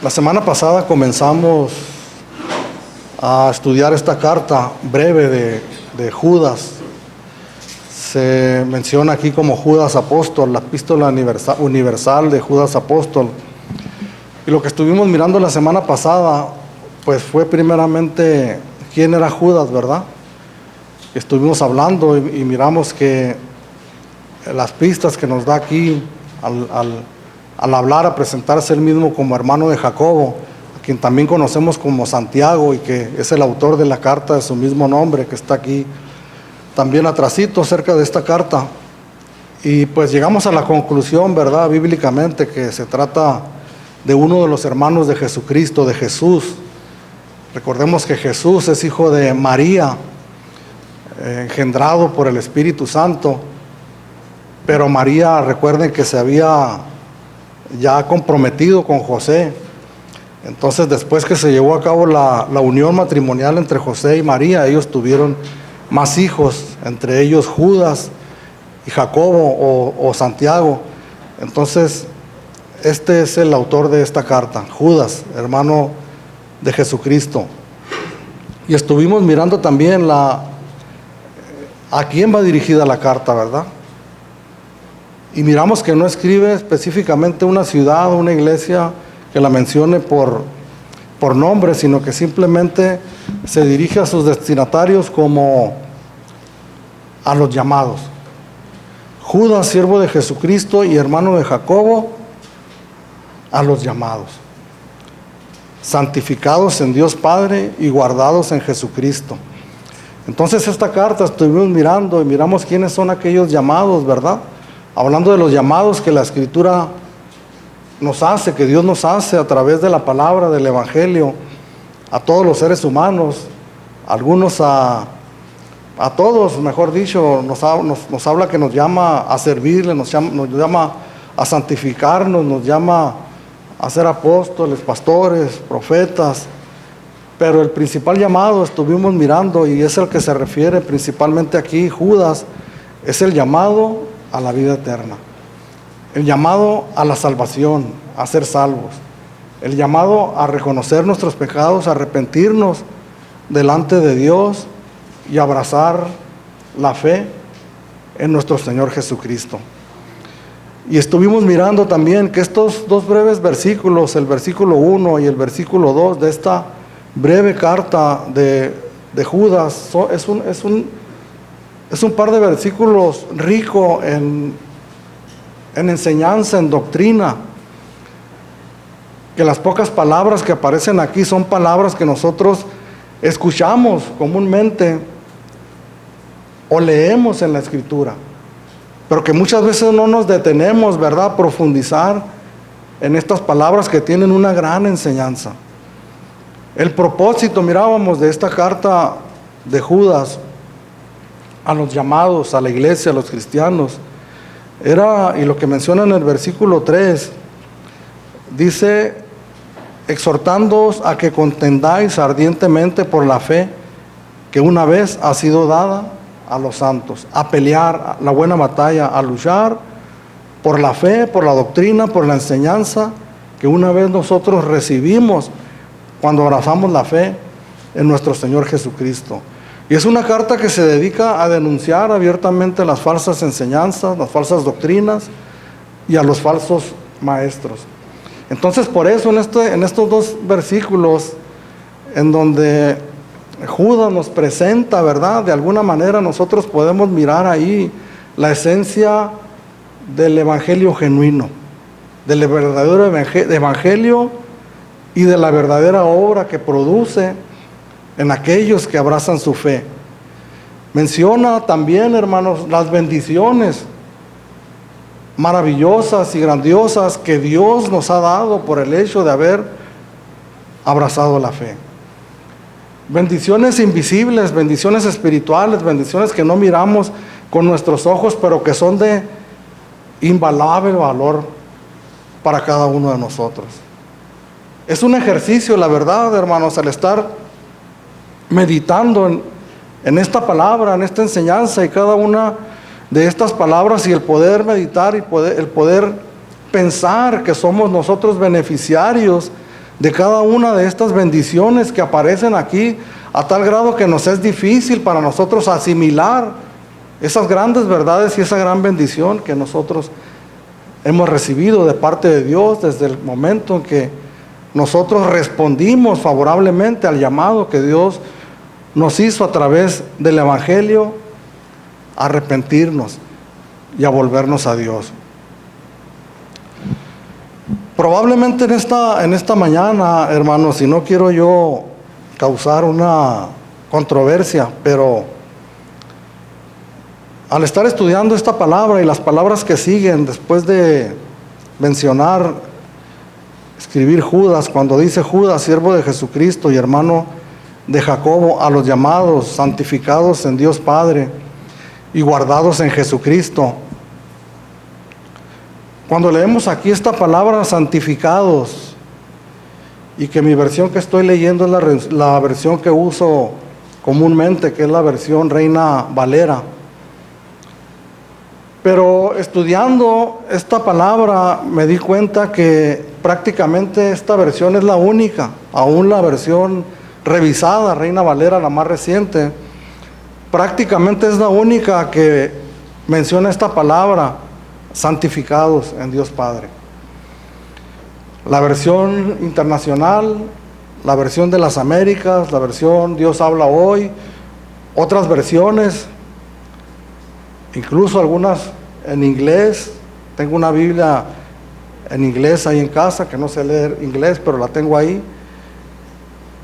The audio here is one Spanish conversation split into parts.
La semana pasada comenzamos a estudiar esta carta breve de Judas. Se menciona aquí como Judas Apóstol, la epístola universal de Judas Apóstol. Y lo que estuvimos mirando la semana pasada, pues fue primeramente quién era Judas, ¿verdad? Estuvimos hablando y miramos que las pistas que nos da aquí al hablar, a presentarse él mismo como hermano de Jacobo, a quien también conocemos como Santiago y que es el autor de la carta de su mismo nombre, que está aquí también atrasito cerca de esta carta. Y pues llegamos a la conclusión, ¿verdad?, bíblicamente, que se trata de uno de los hermanos de Jesucristo, de Jesús. Recordemos que Jesús es hijo de María, engendrado por el Espíritu Santo, pero María, recuerden que se había ya comprometido con José. Entonces, después que se llevó a cabo la unión matrimonial entre José y María, ellos tuvieron más hijos, entre ellos Judas y Jacobo o Santiago. Entonces, este es el autor de esta carta, Judas, hermano de Jesucristo. Y estuvimos mirando también a quién va dirigida la carta, ¿verdad? Y miramos que no escribe específicamente una ciudad o una iglesia que la mencione por nombre, sino que simplemente se dirige a sus destinatarios como a los llamados. Judas, siervo de Jesucristo y hermano de Jacobo, a los llamados, santificados en Dios Padre y guardados en Jesucristo. Entonces esta carta estuvimos mirando y miramos quiénes son aquellos llamados, ¿verdad? Hablando de los llamados que la Escritura nos hace, que Dios nos hace a través de la palabra del Evangelio a todos los seres humanos, algunos a todos, mejor dicho, nos habla que nos llama a servirle, nos llama a santificarnos, nos llama a ser apóstoles, pastores, profetas, pero el principal llamado estuvimos mirando y es el que se refiere principalmente aquí, Judas, es el llamado a la vida eterna, el llamado a la salvación, a ser salvos, el llamado a reconocer nuestros pecados, a arrepentirnos delante de Dios y abrazar la fe en nuestro Señor Jesucristo. Y estuvimos mirando también que estos dos breves versículos, el versículo 1 y el versículo 2 de esta breve carta de Judas, es un par de versículos rico en enseñanza, en doctrina, que las pocas palabras que aparecen aquí son palabras que nosotros escuchamos comúnmente o leemos en la Escritura, pero que muchas veces no nos detenemos, ¿verdad?, a profundizar en estas palabras que tienen una gran enseñanza. El propósito, mirábamos, de esta carta de Judas a los llamados, a la iglesia, a los cristianos, era, y lo que menciona en el versículo 3, dice, exhortándoos a que contendáis ardientemente por la fe que una vez ha sido dada a los santos, a pelear la buena batalla, a luchar por la fe, por la doctrina, por la enseñanza que una vez nosotros recibimos cuando abrazamos la fe en nuestro Señor Jesucristo. Y es una carta que se dedica a denunciar abiertamente las falsas enseñanzas, las falsas doctrinas y a los falsos maestros. Entonces, por eso en estos dos versículos, en donde Judas nos presenta, ¿verdad?, de alguna manera nosotros podemos mirar ahí la esencia del evangelio genuino, del verdadero evangelio y de la verdadera obra que produce en aquellos que abrazan su fe. Menciona también, hermanos, las bendiciones maravillosas y grandiosas que Dios nos ha dado por el hecho de haber abrazado la fe. Bendiciones invisibles, bendiciones espirituales, bendiciones que no miramos con nuestros ojos, pero que son de invaluable valor para cada uno de nosotros. Es un ejercicio, la verdad, hermanos, al estar meditando en esta palabra, en esta enseñanza y cada una de estas palabras, y el poder meditar y el poder pensar que somos nosotros beneficiarios de cada una de estas bendiciones que aparecen aquí, a tal grado que nos es difícil para nosotros asimilar esas grandes verdades y esa gran bendición que nosotros hemos recibido de parte de Dios desde el momento en que nosotros respondimos favorablemente al llamado que Dios nos hizo a través del Evangelio a arrepentirnos y a volvernos a Dios. Probablemente en esta mañana, hermanos, y no quiero yo causar una controversia, pero al estar estudiando esta palabra y las palabras que siguen después de mencionar, escribir Judas, cuando dice Judas, siervo de Jesucristo y hermano de Jacobo, a los llamados, santificados en Dios Padre y guardados en Jesucristo. Cuando leemos aquí esta palabra santificados, y que mi versión que estoy leyendo es la versión que uso comúnmente, que es la versión Reina Valera. Pero estudiando esta palabra me di cuenta que prácticamente esta versión es la única, aún la versión revisada, Reina Valera, la más reciente, prácticamente es la única que menciona esta palabra, santificados en Dios Padre. La versión internacional, la versión de las Américas, la versión Dios habla hoy, otras versiones, incluso algunas en inglés. Tengo una Biblia en inglés ahí en casa, que no sé leer inglés, pero la tengo ahí.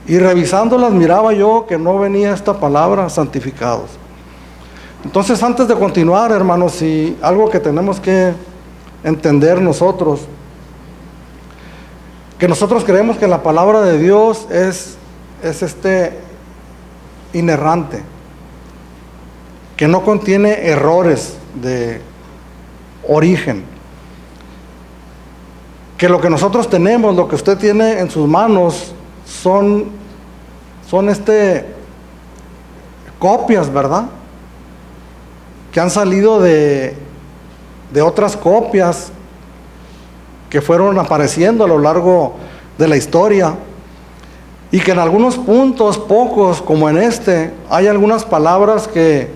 Y revisándolas miraba yo que no venía esta palabra, santificados. Entonces, antes de continuar, hermanos, y algo que tenemos que entender nosotros, que nosotros creemos que la palabra de Dios es inerrante, que no contiene errores de origen, que lo que nosotros tenemos, lo que usted tiene en sus manos, son copias, ¿verdad?, que han salido de otras copias que fueron apareciendo a lo largo de la historia, y que en algunos puntos, pocos como en hay algunas palabras que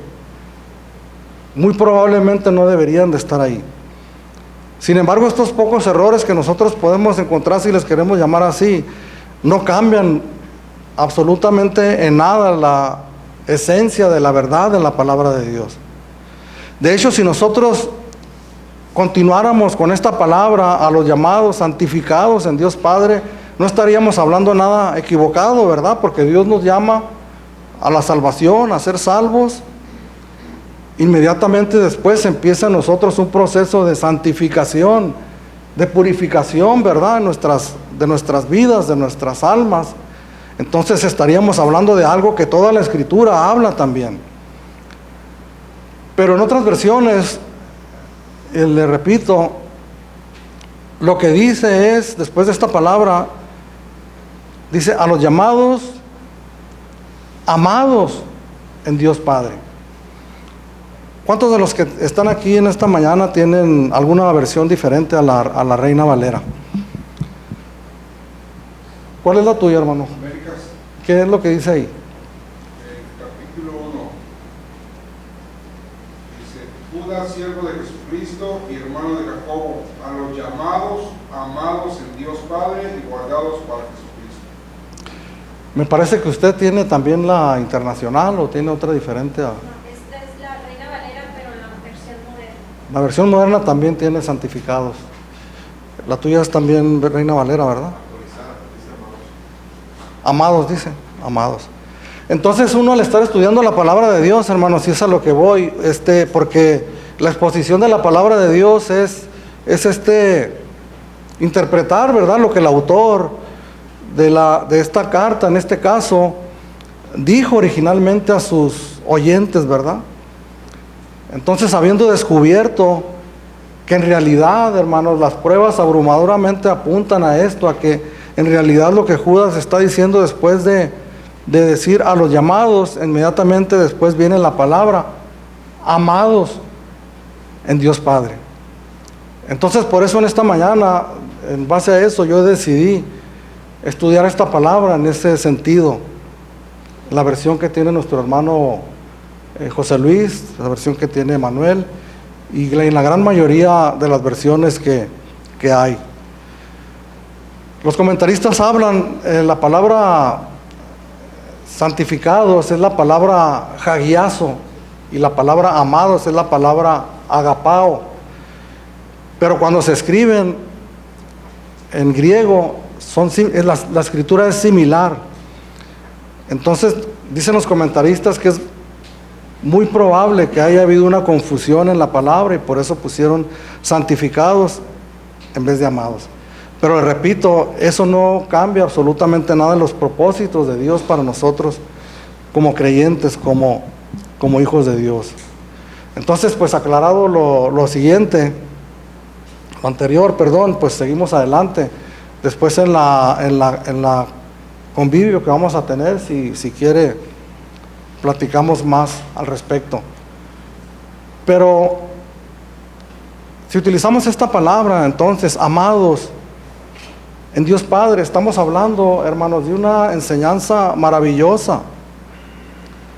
muy probablemente no deberían de estar ahí. Sin embargo, estos pocos errores que nosotros podemos encontrar, si les queremos llamar así, no cambian absolutamente en nada la esencia de la verdad de la palabra de Dios. De hecho, si nosotros continuáramos con esta palabra a los llamados santificados en Dios Padre, no estaríamos hablando nada equivocado, ¿verdad? Porque Dios nos llama a la salvación, a ser salvos. Inmediatamente después empieza en nosotros un proceso de santificación, de purificación, ¿verdad?, de nuestras vidas, de nuestras almas. Entonces estaríamos hablando de algo que toda la Escritura habla también. Pero en otras versiones, le repito, lo que dice es, después de esta palabra, dice a los llamados, amados en Dios Padre. ¿Cuántos de los que están aquí en esta mañana tienen alguna versión diferente a la Reina Valera? ¿Cuál es la tuya, hermano? Américas. ¿Qué es lo que dice ahí? Capítulo 1. Dice: Judas, siervo de Jesucristo y hermano de Jacobo, a los llamados, amados en Dios Padre y guardados para Jesucristo. Me parece que usted tiene también la internacional, o tiene otra diferente. No, esta es la Reina Valera, pero la versión moderna. La versión moderna también tiene santificados. La tuya es también Reina Valera, ¿verdad? Actualizada, dice Amados, amados. dice, amados. Entonces uno, al estar estudiando la palabra de Dios, hermanos, y es a lo que voy, porque la exposición de la palabra de Dios es interpretar, ¿verdad?, lo que el autor de esta carta, en este caso, dijo originalmente a sus oyentes, ¿verdad? Entonces, habiendo descubierto que en realidad, hermanos, las pruebas abrumadoramente apuntan a esto, a que en realidad lo que Judas está diciendo después de decir a los llamados, inmediatamente después viene la palabra amados en Dios Padre. Entonces, por eso en esta mañana, en base a eso, yo decidí estudiar esta palabra en ese sentido. La versión que tiene nuestro hermano José Luis, la versión que tiene Manuel, y en la gran mayoría de las versiones que hay. Los comentaristas hablan, la palabra santificados es la palabra hagiazo, y la palabra amados es la palabra agapao. Pero cuando se escriben en griego, la escritura es similar. Entonces, dicen los comentaristas que es muy probable que haya habido una confusión en la palabra y por eso pusieron santificados en vez de amados. Pero les repito, eso no cambia absolutamente nada en los propósitos de Dios para nosotros como creyentes, como hijos de Dios. Entonces, pues aclarado lo siguiente, lo anterior, perdón, pues seguimos adelante. Después en la convivio que vamos a tener, si quiere, platicamos más al respecto. Pero si utilizamos esta palabra, entonces, amados en Dios Padre, estamos hablando, hermanos, de una enseñanza maravillosa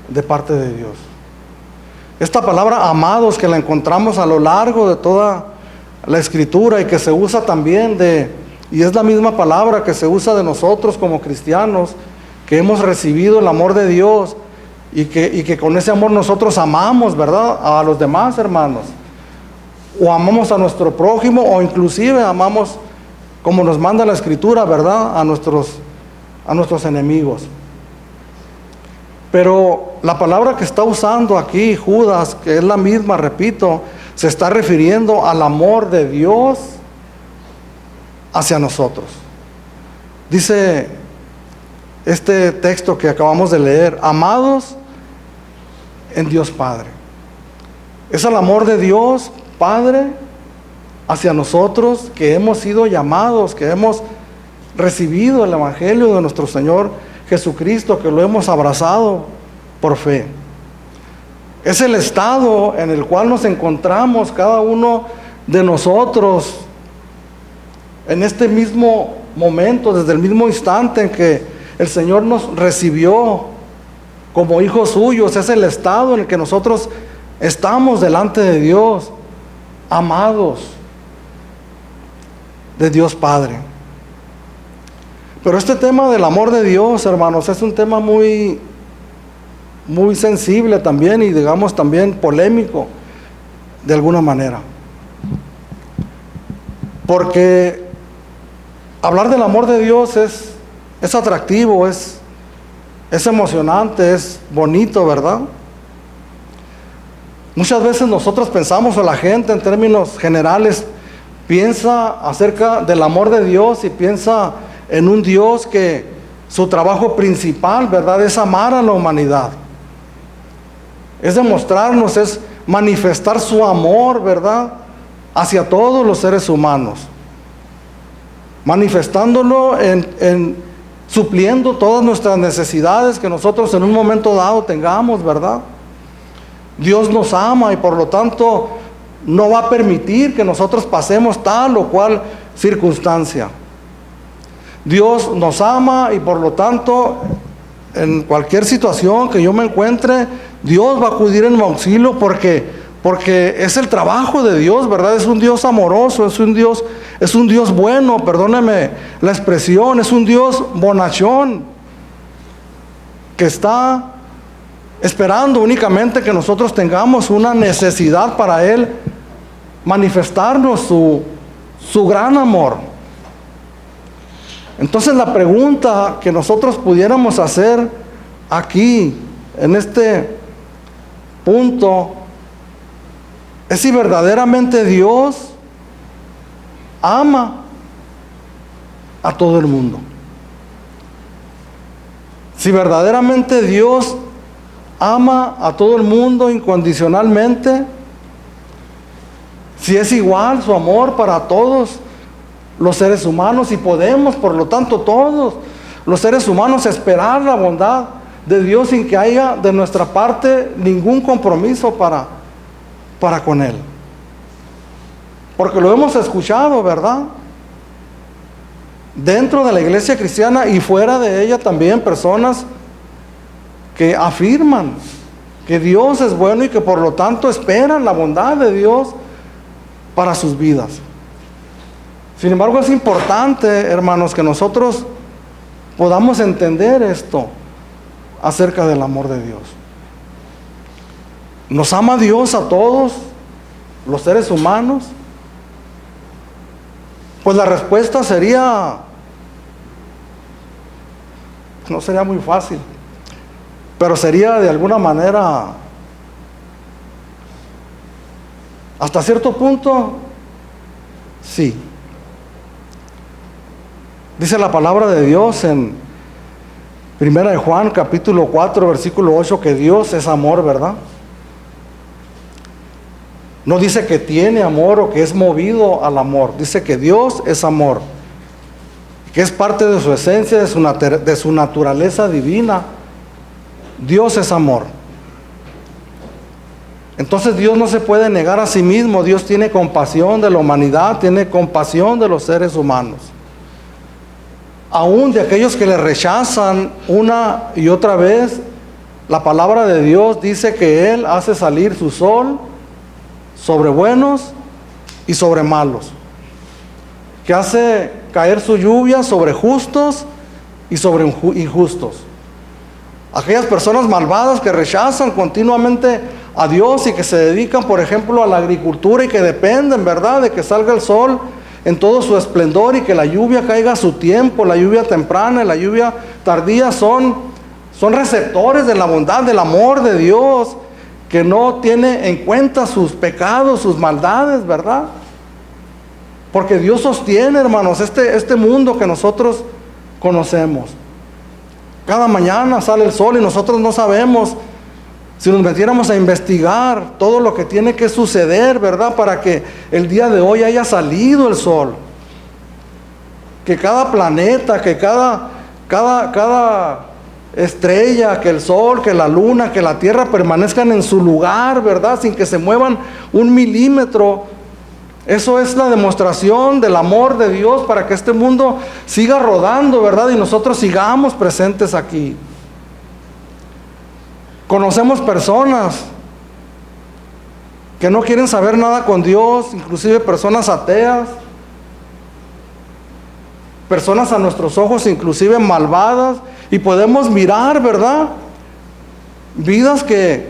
de parte de Dios. Esta palabra amados, que la encontramos a lo largo de toda la Escritura y que se usa también y es la misma palabra que se usa de nosotros como cristianos, que hemos recibido el amor de Dios y que con ese amor nosotros amamos, ¿verdad?, a los demás hermanos, o amamos a nuestro prójimo, o inclusive amamos, como nos manda la Escritura, ¿verdad?, a nuestros enemigos. Pero la palabra que está usando aquí Judas, que es la misma, repito, se está refiriendo al amor de Dios hacia nosotros. Dice este texto que acabamos de leer: amados en Dios Padre. Es el amor de Dios Padre hacia nosotros, que hemos sido llamados, que hemos recibido el Evangelio de nuestro Señor Jesucristo, que lo hemos abrazado por fe. Es el estado en el cual nos encontramos cada uno de nosotros en este mismo momento, desde el mismo instante en que el Señor nos recibió como hijos suyos. Es el estado en el que nosotros estamos delante de Dios, amados de Dios Padre. Pero este tema del amor de Dios, hermanos, es un tema muy sensible también, y digamos también polémico de alguna manera, porque hablar del amor de Dios es atractivo, es emocionante, es bonito, ¿verdad? Muchas veces nosotros pensamos, o la gente en términos generales piensa acerca del amor de Dios y piensa en un Dios que su trabajo principal, ¿verdad?, es amar a la humanidad, es demostrarnos, es manifestar su amor, ¿verdad?, hacia todos los seres humanos, manifestándolo en supliendo todas nuestras necesidades que nosotros en un momento dado tengamos, ¿verdad? Dios nos ama y por lo tanto no va a permitir que nosotros pasemos tal o cual circunstancia. Dios nos ama y por lo tanto en cualquier situación que yo me encuentre, Dios va a acudir en mi auxilio, porque es el trabajo de Dios, ¿verdad? Es un Dios amoroso, es un Dios bueno, perdóneme la expresión, es un Dios bonachón, que está esperando únicamente que nosotros tengamos una necesidad para Él manifestarnos su gran amor. Entonces la pregunta que nosotros pudiéramos hacer aquí, en este punto, es si verdaderamente Dios ama a todo el mundo. Si verdaderamente Dios ama a todo el mundo incondicionalmente, si es igual su amor para todos los seres humanos, y podemos, por lo tanto, todos los seres humanos esperar la bondad de Dios sin que haya de nuestra parte ningún compromiso para con Él. Porque lo hemos escuchado, ¿verdad? dentro de la iglesia cristiana y fuera de ella también, personas que afirman que Dios es bueno y que por lo tanto esperan la bondad de Dios para sus vidas. Sin embargo, es importante, hermanos, que nosotros podamos entender esto acerca del amor de Dios. ¿Nos ama Dios a todos los seres humanos? Pues la respuesta sería, no sería muy fácil, pero sería de alguna manera, hasta cierto punto, sí. Dice la palabra de Dios en 1 de Juan, capítulo 4, versículo 8, que Dios es amor, ¿verdad? No dice que tiene amor o que es movido al amor. Dice que Dios es amor, que es parte de su esencia, de su naturaleza divina. Dios es amor. Entonces Dios no se puede negar a sí mismo. Dios tiene compasión de la humanidad, tiene compasión de los seres humanos. Aún de aquellos que le rechazan una y otra vez, la palabra de Dios dice que Él hace salir su sol sobre buenos y sobre malos, que hace caer su lluvia sobre justos y sobre injustos. Aquellas personas malvadas que rechazan continuamente a Dios y que se dedican, por ejemplo, a la agricultura y que dependen, ¿verdad?, de que salga el sol en todo su esplendor y que la lluvia caiga a su tiempo, la lluvia temprana y la lluvia tardía, son receptores de la bondad, del amor de Dios, que no tiene en cuenta sus pecados, sus maldades, ¿verdad? Porque Dios sostiene, hermanos, este mundo que nosotros conocemos. Cada mañana sale el sol y nosotros no sabemos, si nos metiéramos a investigar todo lo que tiene que suceder, ¿verdad?, para que el día de hoy haya salido el sol. Que cada planeta, que cada estrella, que el sol, que la luna, que la tierra permanezcan en su lugar, ¿verdad?, sin que se muevan un milímetro. Eso es la demostración del amor de Dios para que este mundo siga rodando, ¿verdad?, y nosotros sigamos presentes aquí. Conocemos personas que no quieren saber nada con Dios, inclusive personas ateas, personas a nuestros ojos inclusive malvadas, y podemos mirar, ¿verdad?, vidas que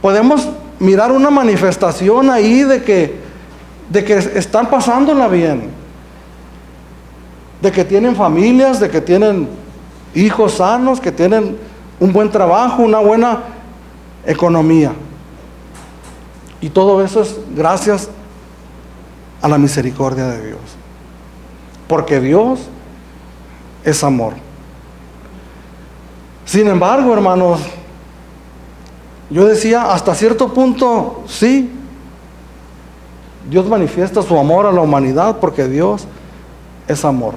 podemos mirar una manifestación ahí de que están pasándola bien, de que tienen familias, de que tienen hijos sanos, que tienen un buen trabajo, una buena economía. Y todo eso es gracias a la misericordia de Dios. Porque Dios es amor. Sin embargo, hermanos, yo decía, hasta cierto punto, sí, Dios manifiesta su amor a la humanidad porque Dios es amor.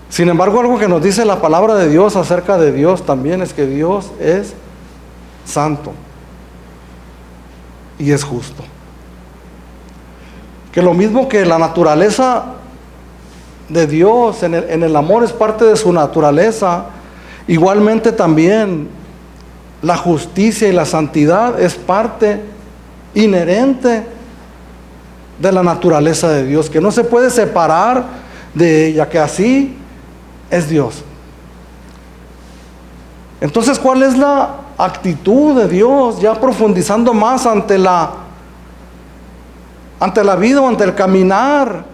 Sin embargo, algo que nos dice la palabra de Dios acerca de Dios también es que Dios es santo y es justo. Que lo mismo que la naturaleza de Dios en el amor es parte de su naturaleza, igualmente también la justicia y la santidad es parte inherente de la naturaleza de Dios, que no se puede separar de ella, que así es Dios. Entonces, ¿cuál es la actitud de Dios? Ya profundizando más ante la vida o ante el caminar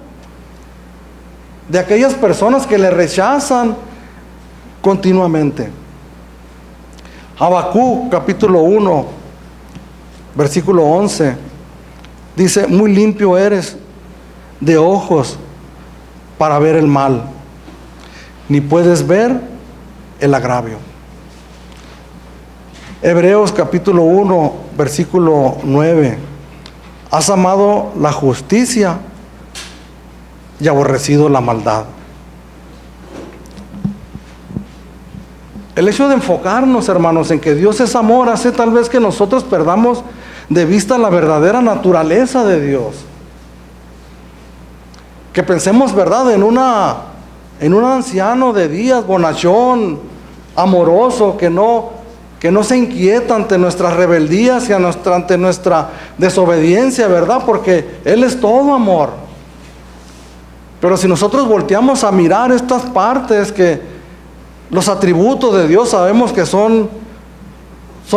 de aquellas personas que le rechazan continuamente. Habacuc, capítulo 1, versículo 11, dice: muy limpio eres de ojos para ver el mal, ni puedes ver el agravio. Hebreos capítulo 1, versículo 9: has amado la justicia y aborrecido la maldad. El hecho de enfocarnos, hermanos, en que Dios es amor hace tal vez que nosotros perdamos de vista la verdadera naturaleza de Dios. Que pensemos, ¿verdad?, en una en un anciano de días, bonachón, amoroso, que no se inquieta ante nuestras rebeldías y ante nuestra desobediencia, ¿verdad? Porque Él es todo amor. Pero si nosotros volteamos a mirar estas partes, que los atributos de Dios sabemos que son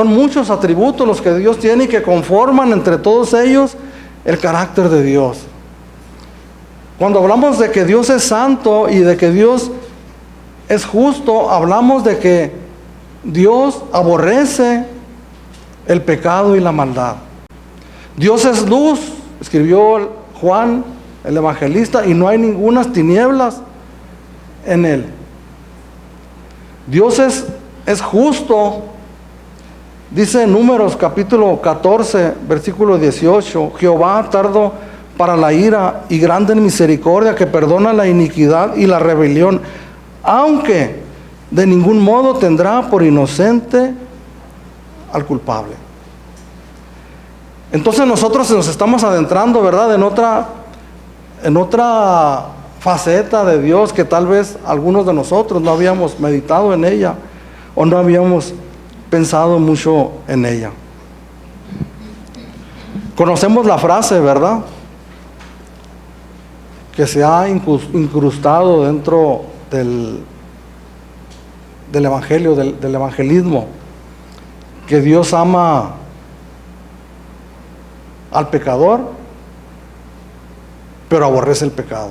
muchos atributos los que Dios tiene y que conforman entre todos ellos el carácter de Dios. Cuando hablamos de que Dios es santo y de que Dios es justo, hablamos de que Dios aborrece el pecado y la maldad. Dios es luz, escribió Juan el evangelista, y no hay ningunas tinieblas en él. Dios es justo. Dice en Números capítulo 14, versículo 18, Jehová tardo para la ira y grande en misericordia, que perdona la iniquidad y la rebelión, aunque de ningún modo tendrá por inocente al culpable. Entonces nosotros nos estamos adentrando, ¿verdad?, en otra faceta de Dios que tal vez algunos de nosotros no habíamos meditado en ella o no habíamos pensado mucho en ella. Conocemos la frase, ¿verdad?, que se ha incrustado dentro del evangelio, del evangelismo, que Dios ama al pecador, pero aborrece el pecado.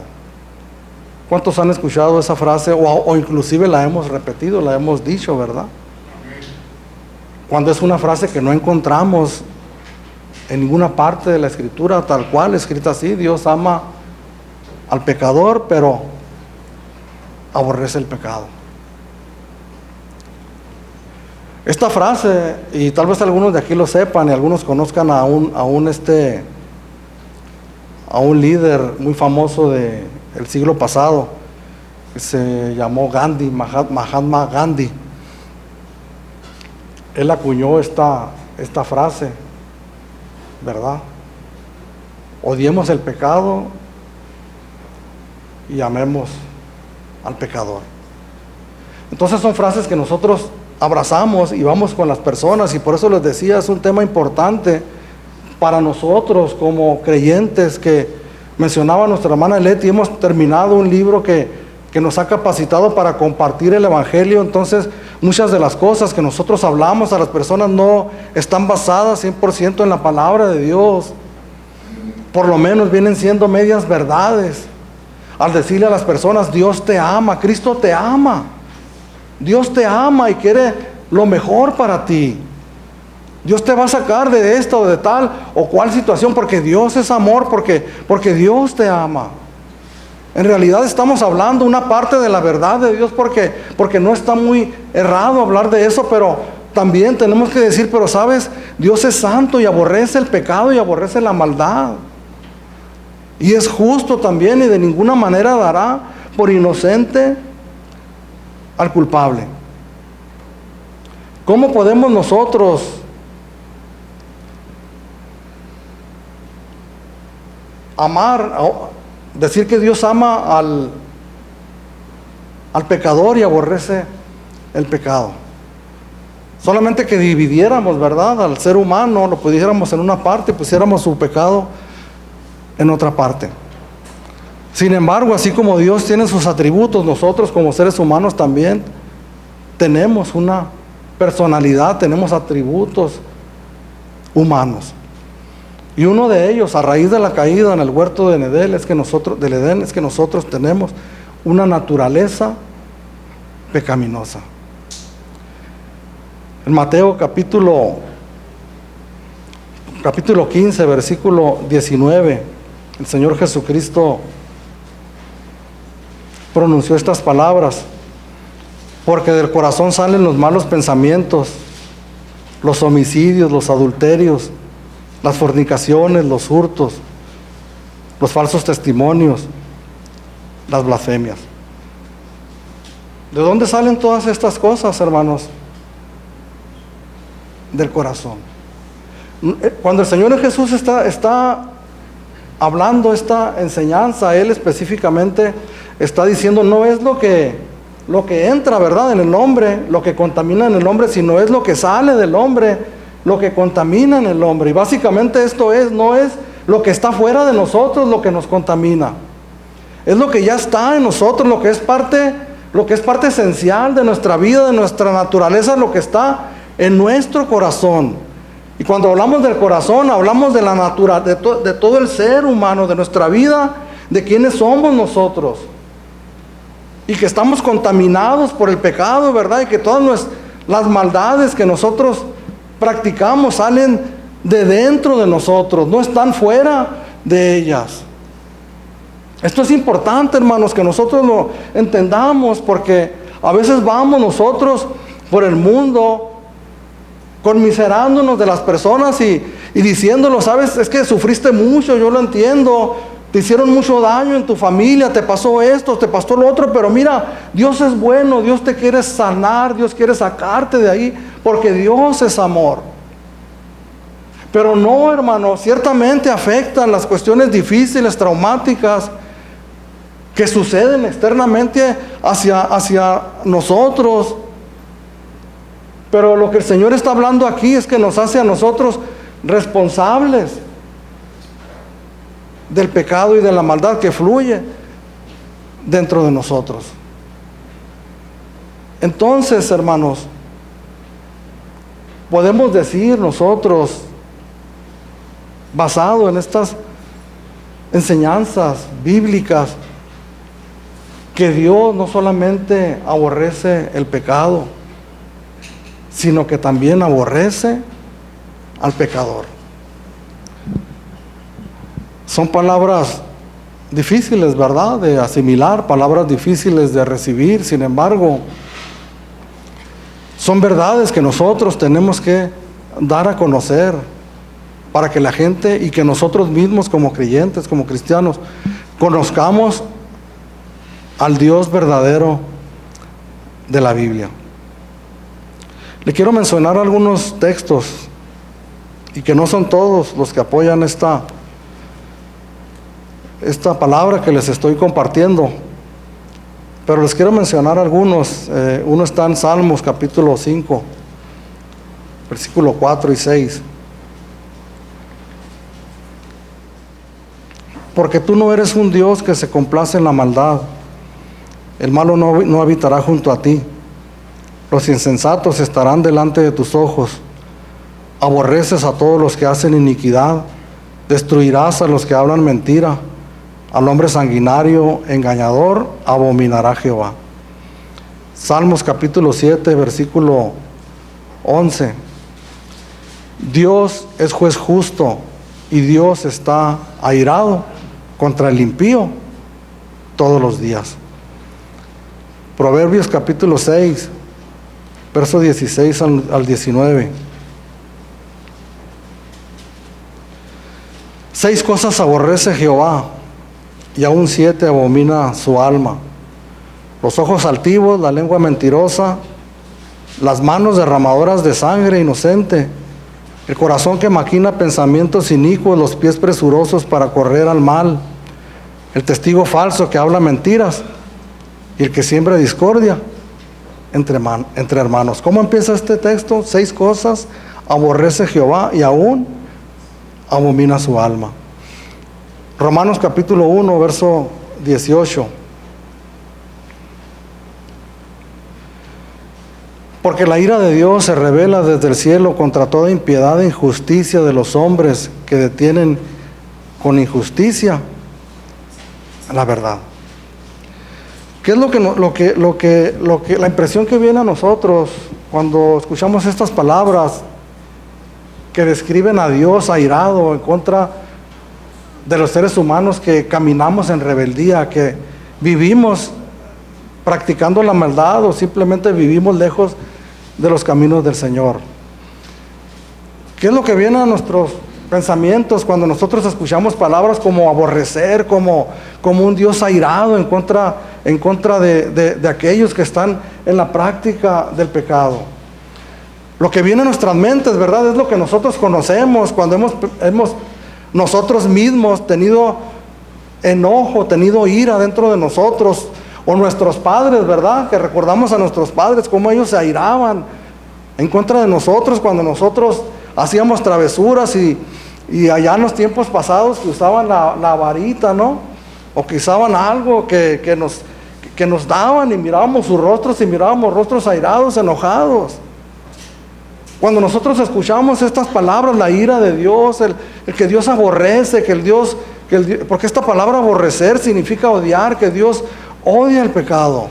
¿Cuántos han escuchado esa frase o inclusive la hemos repetido, la hemos dicho, verdad? Cuando es una frase que no encontramos en ninguna parte de la Escritura tal cual, escrita así: Dios ama al pecador, pero aborrece el pecado. Esta frase, y tal vez algunos de aquí lo sepan y algunos conozcan a un líder muy famoso del siglo pasado, que se llamó Gandhi, Mahatma Gandhi. Él acuñó esta frase, ¿verdad? Odiemos el pecado y amemos al pecador. Entonces son frases que nosotros abrazamos y vamos con las personas, y por eso les decía, es un tema importante para nosotros como creyentes, que mencionaba nuestra hermana Leti. Hemos terminado un libro que nos ha capacitado para compartir el evangelio. Entonces muchas de las cosas que nosotros hablamos a las personas no están basadas 100% en la palabra de Dios, por lo menos vienen siendo medias verdades. Al decirle a las personas: Dios te ama, Cristo te ama, Dios te ama y quiere lo mejor para ti. Dios te va a sacar de esta o de tal o cual situación, porque Dios es amor, porque Dios te ama. En realidad estamos hablando una parte de la verdad de Dios, porque no está muy errado hablar de eso, pero también tenemos que decir: pero sabes, Dios es santo y aborrece el pecado y aborrece la maldad. Y es justo también, y de ninguna manera dará por inocente al culpable. ¿Cómo podemos nosotros amar, decir que Dios ama al pecador y aborrece el pecado? Solamente que dividiéramos, ¿verdad?, al ser humano, lo pusiéramos en una parte y pusiéramos su pecado en otra parte. Sin embargo, así como Dios tiene sus atributos, nosotros como seres humanos también tenemos una personalidad, tenemos atributos humanos. Y uno de ellos, a raíz de la caída en el huerto del Edén, es que nosotros tenemos una naturaleza pecaminosa. En Mateo capítulo 15, versículo 19, el Señor Jesucristo pronunció estas palabras: porque del corazón salen los malos pensamientos, los homicidios, los adulterios, las fornicaciones, los hurtos, los falsos testimonios, las blasfemias. ¿De dónde salen todas estas cosas, hermanos? Del corazón. Cuando el Señor Jesús está hablando esta enseñanza, Él específicamente está diciendo no es lo que entra, ¿verdad?, en el hombre, lo que contamina en el hombre, sino es lo que sale del hombre, lo que contamina en el hombre. Y básicamente esto no es lo que está fuera de nosotros lo que nos contamina. Es lo que ya está en nosotros, lo que es parte esencial de nuestra vida, de nuestra naturaleza, lo que está en nuestro corazón. Y cuando hablamos del corazón, hablamos de la naturaleza, de todo el ser humano, de nuestra vida, de quiénes somos nosotros. Y que estamos contaminados por el pecado, ¿verdad? Y que todas las maldades que nosotros practicamos salen de dentro de nosotros, no están fuera de ellas. Esto es importante, hermanos, que nosotros lo entendamos, porque a veces vamos nosotros por el mundo conmiserándonos de las personas y diciéndolo, sabes, es que sufriste mucho, yo lo entiendo, te hicieron mucho daño en tu familia, te pasó esto, te pasó lo otro, pero mira, Dios es bueno, Dios te quiere sanar, Dios quiere sacarte de ahí, porque Dios es amor. Pero no, hermano, ciertamente afectan las cuestiones difíciles, traumáticas, que suceden externamente hacia nosotros. Pero lo que el Señor está hablando aquí es que nos hace a nosotros responsables del pecado y de la maldad que fluye dentro de nosotros. Entonces, hermanos, podemos decir nosotros, basado en estas enseñanzas bíblicas, que Dios no solamente aborrece el pecado, sino que también aborrece al pecador. Son palabras difíciles, ¿verdad?, de asimilar, palabras difíciles de recibir. Sin embargo, son verdades que nosotros tenemos que dar a conocer para que la gente y que nosotros mismos como creyentes, como cristianos, conozcamos al Dios verdadero de la Biblia. Le quiero mencionar algunos textos, y que no son todos los que apoyan esta palabra que les estoy compartiendo, pero les quiero mencionar algunos. Uno está en Salmos capítulo 5, versículo 4 y 6. Porque tú no eres un Dios que se complace en la maldad, el malo no habitará junto a ti. Los insensatos estarán delante de tus ojos. Aborreces a todos los que hacen iniquidad, destruirás a los que hablan mentira. Al hombre sanguinario, engañador, abominará Jehová. Salmos capítulo 7, versículo 11. Dios es juez justo y Dios está airado contra el impío todos los días. Proverbios capítulo 6, verso 16 al 19. 6 cosas aborrece Jehová, y aún 7 abomina su alma: los ojos altivos, la lengua mentirosa, las manos derramadoras de sangre inocente, el corazón que maquina pensamientos inicuos, los pies presurosos para correr al mal, el testigo falso que habla mentiras, y el que siembra discordia entre hermanos. ¿Cómo empieza este texto? 6 cosas aborrece Jehová y aún abomina su alma. Romanos capítulo 1, verso 18. Porque la ira de Dios se revela desde el cielo contra toda impiedad e injusticia de los hombres que detienen con injusticia la verdad. ¿Qué es la impresión que viene a nosotros cuando escuchamos estas palabras que describen a Dios airado en contra de los seres humanos que caminamos en rebeldía, que vivimos practicando la maldad o simplemente vivimos lejos de los caminos del Señor? ¿Qué es lo que viene a nuestros pensamientos cuando nosotros escuchamos palabras como aborrecer, como un Dios airado en contra de aquellos que están en la práctica del pecado? Lo que viene a nuestras mentes, ¿verdad?, es lo que nosotros conocemos cuando hemos nosotros mismos tenido enojo, tenido ira dentro de nosotros, o nuestros padres, ¿verdad? Que recordamos a nuestros padres, cómo ellos se airaban en contra de nosotros cuando nosotros hacíamos travesuras y allá en los tiempos pasados que usaban la varita, ¿no? O que usaban algo que nos daban y mirábamos sus rostros y mirábamos rostros airados, enojados. Cuando nosotros escuchamos estas palabras, la ira de Dios, el que Dios aborrece, porque esta palabra aborrecer significa odiar, que Dios odia el pecado.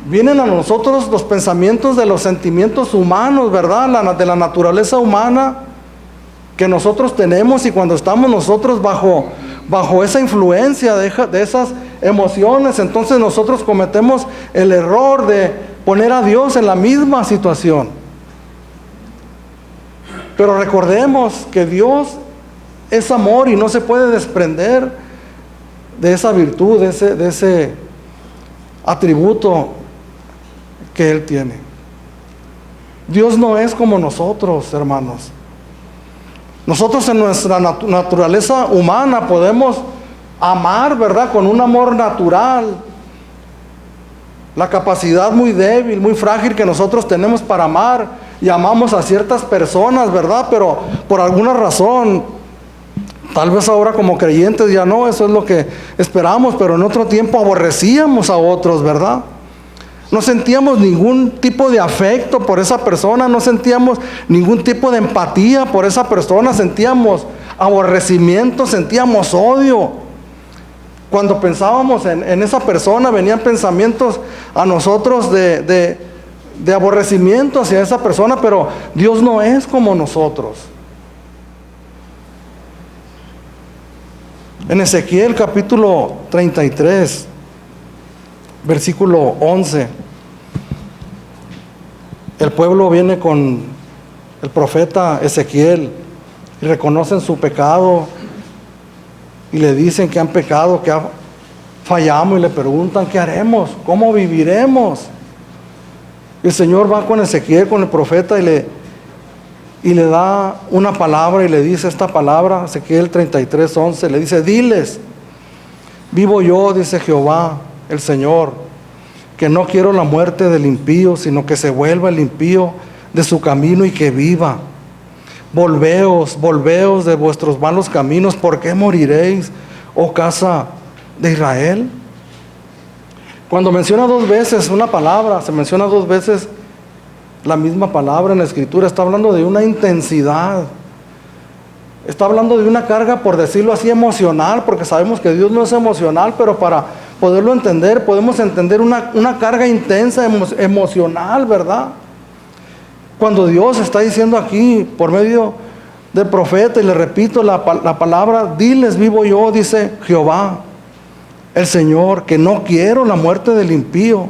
Vienen a nosotros los pensamientos de los sentimientos humanos, ¿verdad? De la naturaleza humana que nosotros tenemos, y cuando estamos nosotros bajo esa influencia de esas emociones, entonces nosotros cometemos el error de poner a Dios en la misma situación. Pero recordemos que Dios es amor y no se puede desprender de esa virtud, de ese atributo que Él tiene. Dios no es como nosotros, hermanos. Nosotros en nuestra naturaleza humana podemos amar, ¿verdad? Con un amor natural. La capacidad muy débil, muy frágil que nosotros tenemos para amar, y amamos a ciertas personas, ¿verdad? Pero por alguna razón, tal vez ahora como creyentes ya no, eso es lo que esperamos, pero en otro tiempo aborrecíamos a otros, ¿verdad? No sentíamos ningún tipo de afecto por esa persona, no sentíamos ningún tipo de empatía por esa persona, sentíamos aborrecimiento, sentíamos odio. Cuando pensábamos en esa persona, venían pensamientos a nosotros de aborrecimiento hacia esa persona, pero Dios no es como nosotros. En Ezequiel capítulo 33, versículo 11, el pueblo viene con el profeta Ezequiel y reconocen su pecado y le dicen que han pecado, que fallamos, y le preguntan: ¿qué haremos? ¿Cómo viviremos? Y el Señor va con Ezequiel, con el profeta, y le da una palabra y le dice esta palabra. Ezequiel 33, 11, le dice: diles, vivo yo, dice Jehová el Señor, que no quiero la muerte del impío, sino que se vuelva el impío de su camino y que viva. Volveos de vuestros malos caminos. ¿Por qué moriréis, oh casa de Israel? Cuando menciona dos veces una palabra, se menciona dos veces la misma palabra en la Escritura, está hablando de una intensidad, está hablando de una carga, por decirlo así, emocional, porque sabemos que Dios no es emocional, pero para poderlo entender, podemos entender una carga intensa, emocional, ¿verdad? Cuando Dios está diciendo aquí, por medio del profeta, y le repito la palabra, diles, vivo yo, dice Jehová el Señor, que no quiero la muerte del impío,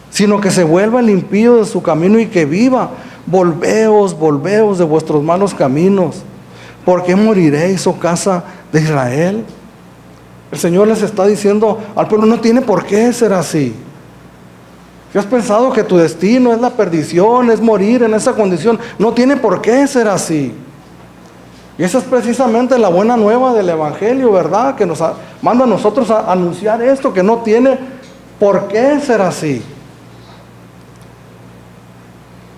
sino que se vuelva el impío de su camino y que viva. Volveos de vuestros malos caminos. ¿Por qué moriréis, oh casa de Israel? El Señor les está diciendo al pueblo: no tiene por qué ser así. Si has pensado que tu destino es la perdición, es morir en esa condición, no tiene por qué ser así. Y esa es precisamente la buena nueva del Evangelio, ¿verdad? Que nos manda a nosotros a anunciar esto, que no tiene por qué ser así.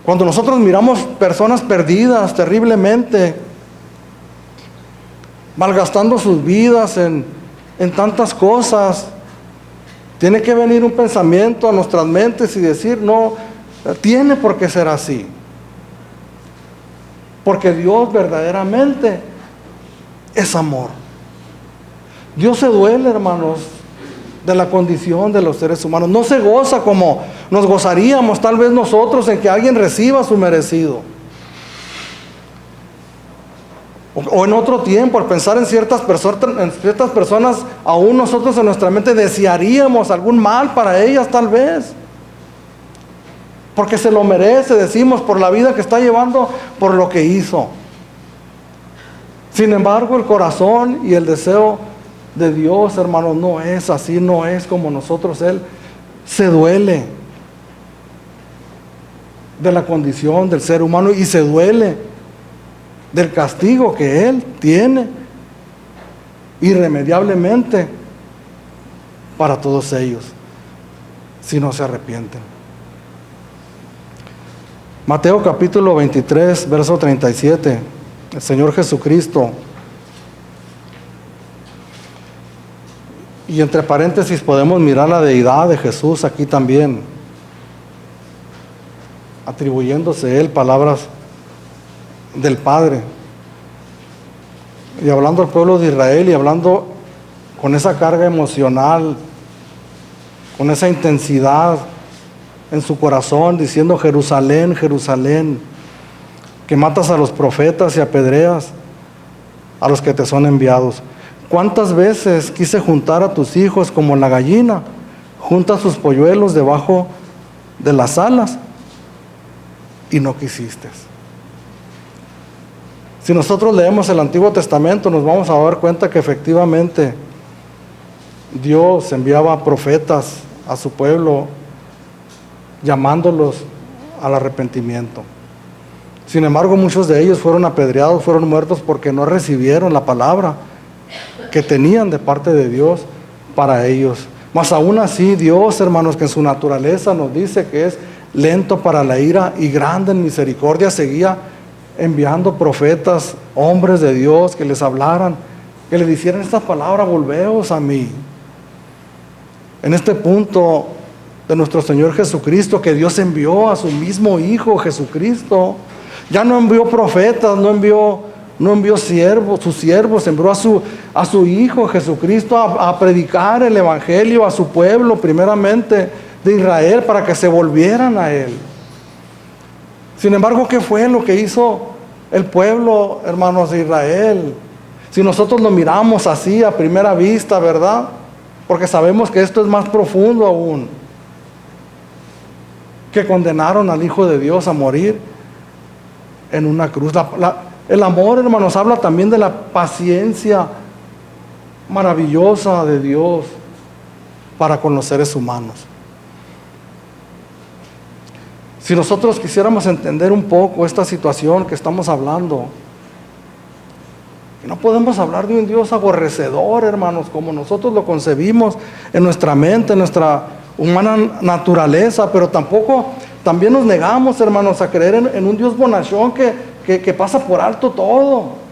Cuando nosotros miramos personas perdidas terriblemente, malgastando sus vidas en tantas cosas, tiene que venir un pensamiento a nuestras mentes y decir: no, tiene por qué ser así. Porque Dios verdaderamente es amor. Dios se duele, hermanos, de la condición de los seres humanos. No se goza como nos gozaríamos tal vez nosotros en que alguien reciba su merecido. O en otro tiempo, al pensar en ciertas personas, aún nosotros en nuestra mente desearíamos algún mal para ellas tal vez. Porque se lo merece, decimos, por la vida que está llevando, por lo que hizo. Sin embargo, el corazón y el deseo de Dios, hermanos, no es así, no es como nosotros. Él se duele de la condición del ser humano y se duele del castigo que Él tiene irremediablemente para todos ellos, si no se arrepienten. Mateo capítulo 23, verso 37, el Señor Jesucristo, y entre paréntesis podemos mirar la deidad de Jesús aquí también, atribuyéndose Él palabras del Padre, y hablando al pueblo de Israel y hablando con esa carga emocional, con esa intensidad en su corazón, diciendo: Jerusalén, Jerusalén, que matas a los profetas y apedreas a los que te son enviados. ¿Cuántas veces quise juntar a tus hijos como la gallina junta sus polluelos debajo de las alas, y no quisiste? Si nosotros leemos el Antiguo Testamento, nos vamos a dar cuenta que efectivamente Dios enviaba profetas a su pueblo, llamándolos al arrepentimiento. Sin embargo, muchos de ellos fueron apedreados, fueron muertos porque no recibieron la palabra que tenían de parte de Dios para ellos. Mas aún así, Dios, hermanos, que en su naturaleza nos dice que es lento para la ira y grande en misericordia, seguía enviando profetas, hombres de Dios, que les hablaran, que les dijeran esta palabra: volveos a mí. En este punto de nuestro Señor Jesucristo, que Dios envió a su mismo Hijo Jesucristo, ya no envió profetas, no envió siervos, sus siervos, envió a su Hijo Jesucristo a predicar el Evangelio a su pueblo, primeramente de Israel, para que se volvieran a Él. Sin embargo, ¿qué fue lo que hizo el pueblo, hermanos, de Israel? Si nosotros lo miramos así a primera vista, ¿verdad? Porque sabemos que esto es más profundo aún, que condenaron al Hijo de Dios a morir en una cruz. El amor, hermanos, habla también de la paciencia maravillosa de Dios para con los seres humanos. Si nosotros quisiéramos entender un poco esta situación que estamos hablando, y no podemos hablar de un Dios aborrecedor, hermanos, como nosotros lo concebimos en nuestra mente, en nuestra humana naturaleza, pero también nos negamos, hermanos, a creer en un Dios bonachón que pasa por alto todo,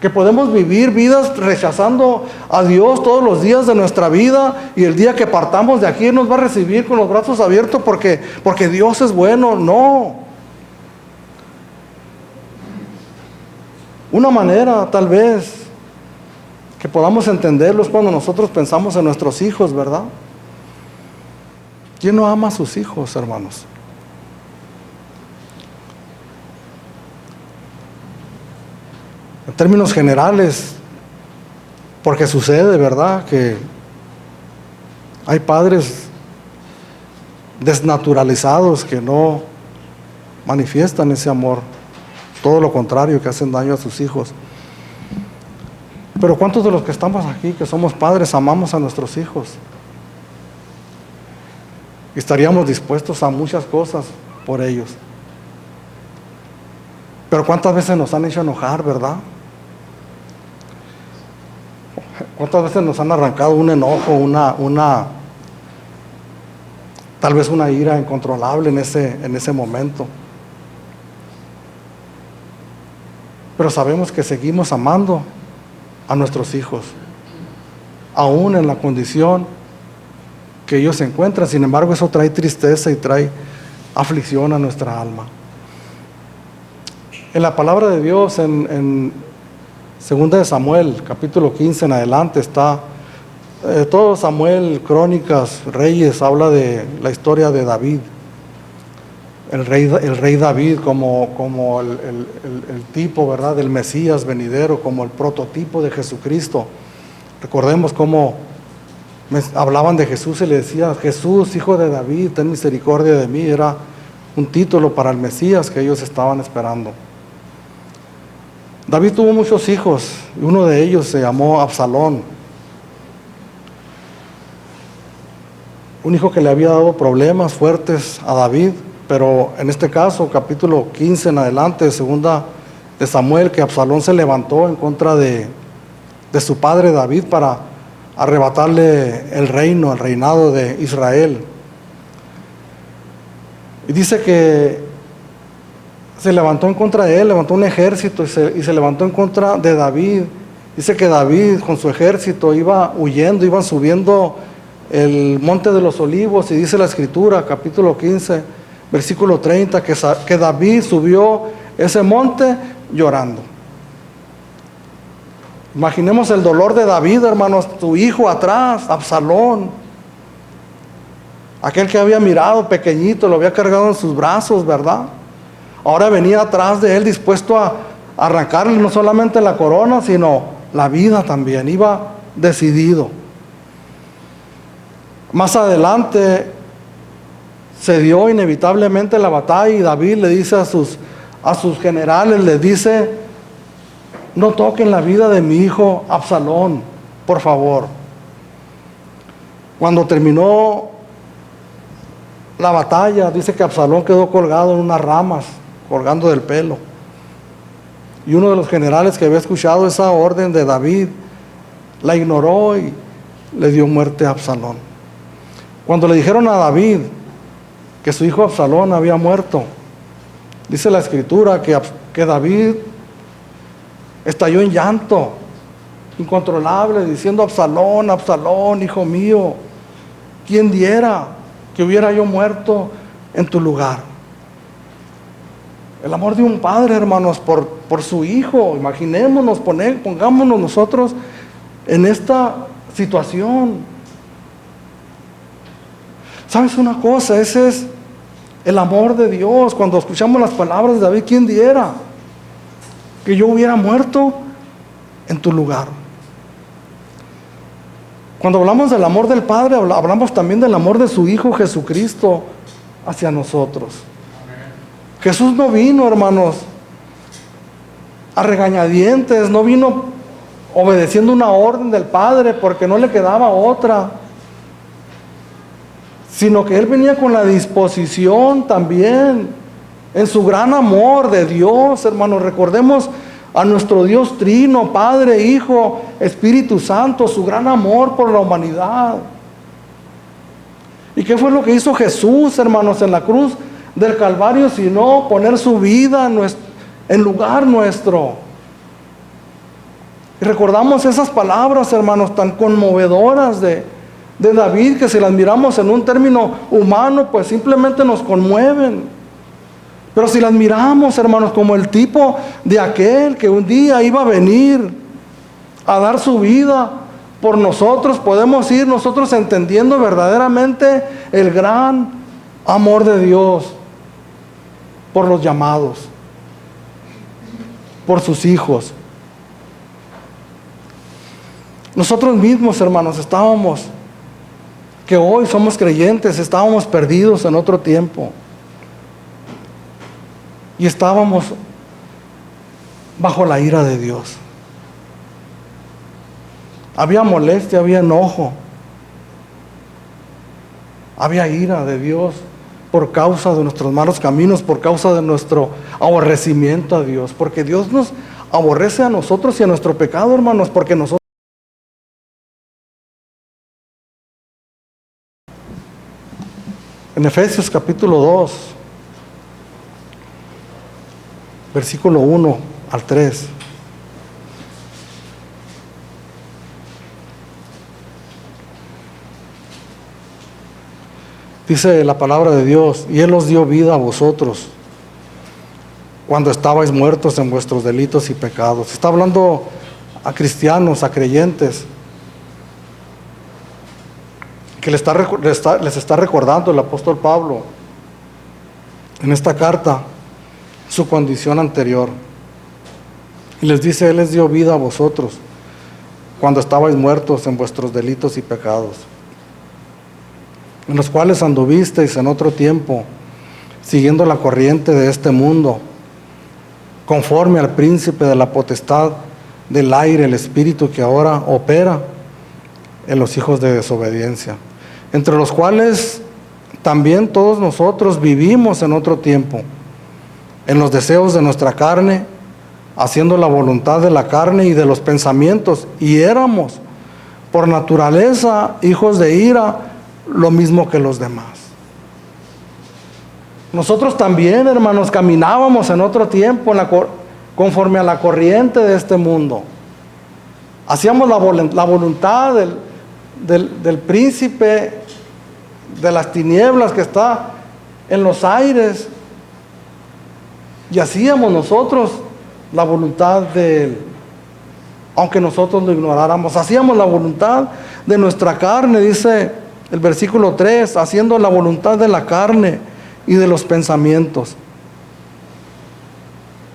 que podemos vivir vidas rechazando a Dios todos los días de nuestra vida, y el día que partamos de aquí nos va a recibir con los brazos abiertos porque Dios es bueno. No. Una manera tal vez que podamos entenderlo es cuando nosotros pensamos en nuestros hijos, ¿verdad? ¿Quién no ama a sus hijos, hermanos? En términos generales, porque sucede, ¿verdad?, que hay padres desnaturalizados que no manifiestan ese amor, todo lo contrario, que hacen daño a sus hijos. Pero ¿cuántos de los que estamos aquí, que somos padres, amamos a nuestros hijos? Y estaríamos dispuestos a muchas cosas por ellos. Pero ¿cuántas veces nos han hecho enojar, verdad? ¿Cuántas veces nos han arrancado un enojo, tal vez una ira incontrolable en ese momento? Pero sabemos que seguimos amando a nuestros hijos, aún en la condición que ellos se encuentran. Sin embargo, eso trae tristeza y trae aflicción a nuestra alma. En la palabra de Dios, en 2 de Samuel, capítulo 15 en adelante, está todo Samuel, Crónicas, Reyes, habla de la historia de David. El rey David como el tipo, ¿verdad?, del Mesías venidero, como el prototipo de Jesucristo. Recordemos cómo hablaban de Jesús y le decían: Jesús, hijo de David, ten misericordia de mí. Era un título para el Mesías que ellos estaban esperando. David tuvo muchos hijos, y uno de ellos se llamó Absalón, un hijo que le había dado problemas fuertes a David. Pero en este caso, capítulo 15 en adelante, segunda de Samuel, que Absalón se levantó en contra de de su padre David para arrebatarle el reino, el reinado de Israel. Y dice que se levantó en contra de él, levantó un ejército y se levantó en contra de David. Dice que David con su ejército iba huyendo, iban subiendo el monte de los olivos, y dice la escritura, capítulo 15, versículo 30, que David subió ese monte llorando. Imaginemos el dolor de David, hermanos, su hijo atrás, Absalón, aquel que había mirado pequeñito, lo había cargado en sus brazos, ¿verdad? Ahora venía atrás de él dispuesto a arrancarle no solamente la corona, sino la vida también. Iba decidido. Más adelante se dio inevitablemente la batalla, y David le dice a sus generales, les dice: no toquen la vida de mi hijo Absalón, por favor. Cuando terminó la batalla, dice que Absalón quedó colgado en unas ramas, colgando del pelo. Y uno de los generales que había escuchado esa orden de David la ignoró y le dio muerte a Absalón. Cuando le dijeron a David que su hijo Absalón había muerto, dice la escritura que David estalló en llanto incontrolable, diciendo: Absalón, Absalón, hijo mío, ¿quién diera que hubiera yo muerto en tu lugar? El amor de un padre, hermanos, por su hijo. Imaginémonos, pongámonos nosotros en esta situación. ¿Sabes una cosa? Ese es el amor de Dios. Cuando escuchamos las palabras de David: ¿quién diera que yo hubiera muerto en tu lugar? Cuando hablamos del amor del Padre, hablamos también del amor de su Hijo Jesucristo hacia nosotros. Jesús no vino, hermanos, a regañadientes, no vino obedeciendo una orden del Padre porque no le quedaba otra, sino que Él venía con la disposición también, en su gran amor de Dios, hermanos. Recordemos a nuestro Dios trino, Padre, Hijo, Espíritu Santo, su gran amor por la humanidad. ¿Y qué fue lo que hizo Jesús, hermanos, en la cruz del Calvario, sino poner su vida en lugar nuestro? Y recordamos esas palabras, hermanos, tan conmovedoras de David, que si las miramos en un término humano, pues simplemente nos conmueven. Pero si las miramos, hermanos, como el tipo de aquel que un día iba a venir a dar su vida por nosotros, podemos ir nosotros entendiendo verdaderamente el gran amor de Dios por los llamados, por sus hijos. Nosotros mismos, hermanos, que hoy somos creyentes, estábamos perdidos en otro tiempo. Y estábamos bajo la ira de Dios. Había molestia, había enojo, había ira de Dios por causa de nuestros malos caminos, por causa de nuestro aborrecimiento a Dios, porque Dios nos aborrece a nosotros y a nuestro pecado, hermanos, porque nosotros. En Efesios capítulo 2, versículo 1 al 3. Dice la palabra de Dios: y Él os dio vida a vosotros cuando estabais muertos en vuestros delitos y pecados. Está hablando a cristianos, a creyentes, que les está recordando el apóstol Pablo en esta carta su condición anterior. Y les dice: Él les dio vida a vosotros cuando estabais muertos en vuestros delitos y pecados, en los cuales anduvisteis en otro tiempo, siguiendo la corriente de este mundo, conforme al príncipe de la potestad del aire, el espíritu que ahora opera en los hijos de desobediencia, entre los cuales también todos nosotros vivimos en otro tiempo, en los deseos de nuestra carne, haciendo la voluntad de la carne y de los pensamientos, y éramos por naturaleza hijos de ira, lo mismo que los demás. Nosotros también, hermanos, caminábamos en otro tiempo conforme a la corriente de este mundo. Hacíamos la voluntad del príncipe de las tinieblas que está en los aires, y hacíamos nosotros la voluntad de él, aunque nosotros lo ignoráramos. Hacíamos la voluntad de nuestra carne, dice el versículo 3, haciendo la voluntad de la carne y de los pensamientos.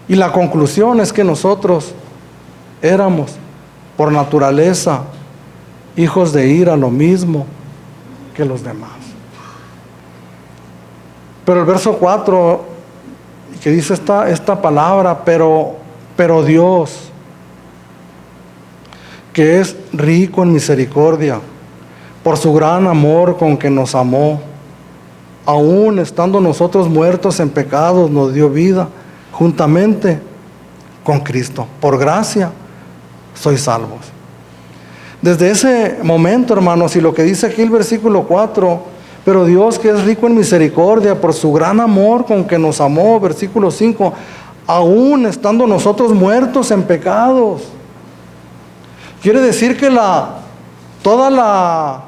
Y la conclusión es que nosotros éramos por naturaleza hijos de ira, lo mismo que los demás. Pero el verso 4, que dice esta palabra, pero Dios, que es rico en misericordia, por su gran amor con que nos amó, aún estando nosotros muertos en pecados, nos dio vida juntamente con Cristo. Por gracia sois salvos. Desde ese momento, hermanos, y lo que dice aquí el versículo 4, pero Dios, que es rico en misericordia, por su gran amor con que nos amó, versículo 5, aún estando nosotros muertos en pecados. Quiere decir que toda la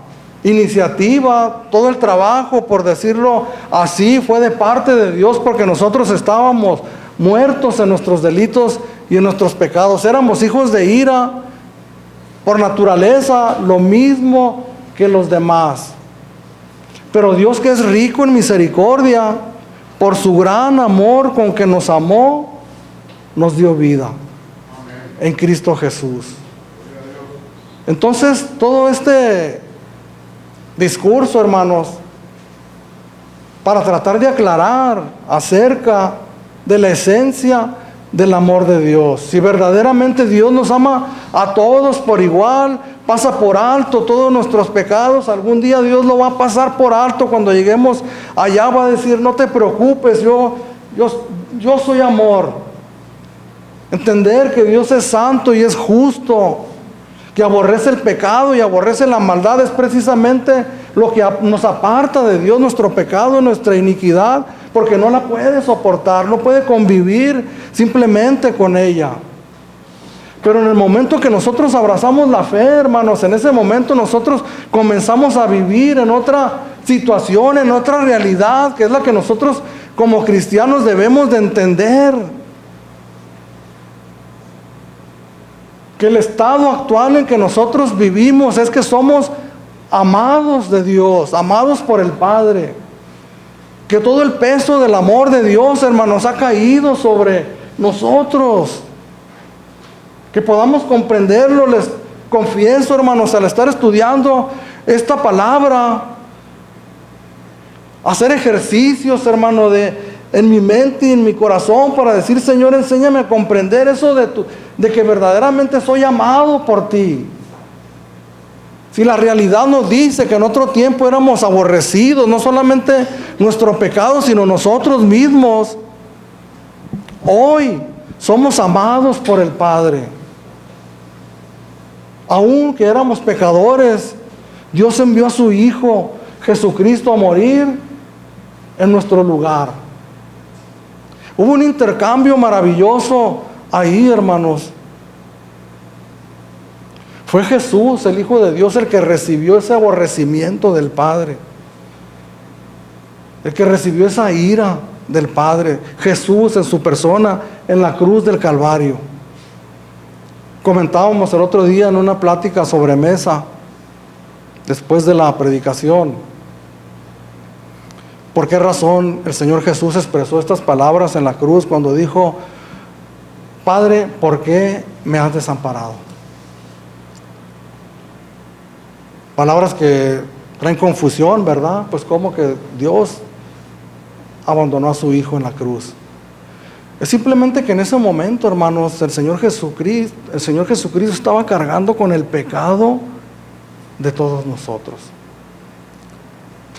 iniciativa, todo el trabajo, por decirlo así, fue de parte de Dios, porque nosotros estábamos muertos en nuestros delitos y en nuestros pecados. Éramos hijos de ira por naturaleza, lo mismo que los demás. Pero Dios, que es rico en misericordia, por su gran amor con que nos amó, nos dio vida en Cristo Jesús. Entonces, todo este discurso, hermanos, para tratar de aclarar acerca de la esencia del amor de Dios. Si verdaderamente Dios nos ama a todos por igual, pasa por alto todos nuestros pecados, algún día Dios lo va a pasar por alto. Cuando lleguemos allá va a decir, no te preocupes, yo soy amor. Entender que Dios es santo y es justo, que aborrece el pecado y aborrece la maldad, es precisamente lo que nos aparta de Dios, nuestro pecado, nuestra iniquidad, porque no la puede soportar, no puede convivir simplemente con ella. Pero en el momento que nosotros abrazamos la fe, hermanos, en ese momento nosotros comenzamos a vivir en otra situación, en otra realidad, que es la que nosotros como cristianos debemos de entender. Que el estado actual en que nosotros vivimos es que somos amados de Dios, amados por el Padre. Que todo el peso del amor de Dios, hermanos, ha caído sobre nosotros. Que podamos comprenderlo. Les confieso, hermanos, al estar estudiando esta palabra, hacer ejercicios, hermano, en mi mente y en mi corazón para decir, Señor, enséñame a comprender eso de que verdaderamente soy amado por ti. Si la realidad nos dice que en otro tiempo éramos aborrecidos, no solamente nuestro pecado, sino nosotros mismos, hoy somos amados por el Padre. Aunque éramos pecadores, Dios envió a su Hijo Jesucristo a morir en nuestro lugar. Hubo un intercambio maravilloso ahí, hermanos. Fue Jesús, el Hijo de Dios, el que recibió ese aborrecimiento del Padre, el que recibió esa ira del Padre. Jesús en su persona en la cruz del Calvario. Comentábamos el otro día en una plática sobre mesa, después de la predicación, por qué razón el Señor Jesús expresó estas palabras en la cruz cuando dijo, Padre, ¿por qué me has desamparado? Palabras que traen confusión, ¿verdad? Pues como que Dios abandonó a su Hijo en la cruz. Es simplemente que en ese momento, hermanos, el Señor Jesucristo estaba cargando con el pecado de todos nosotros.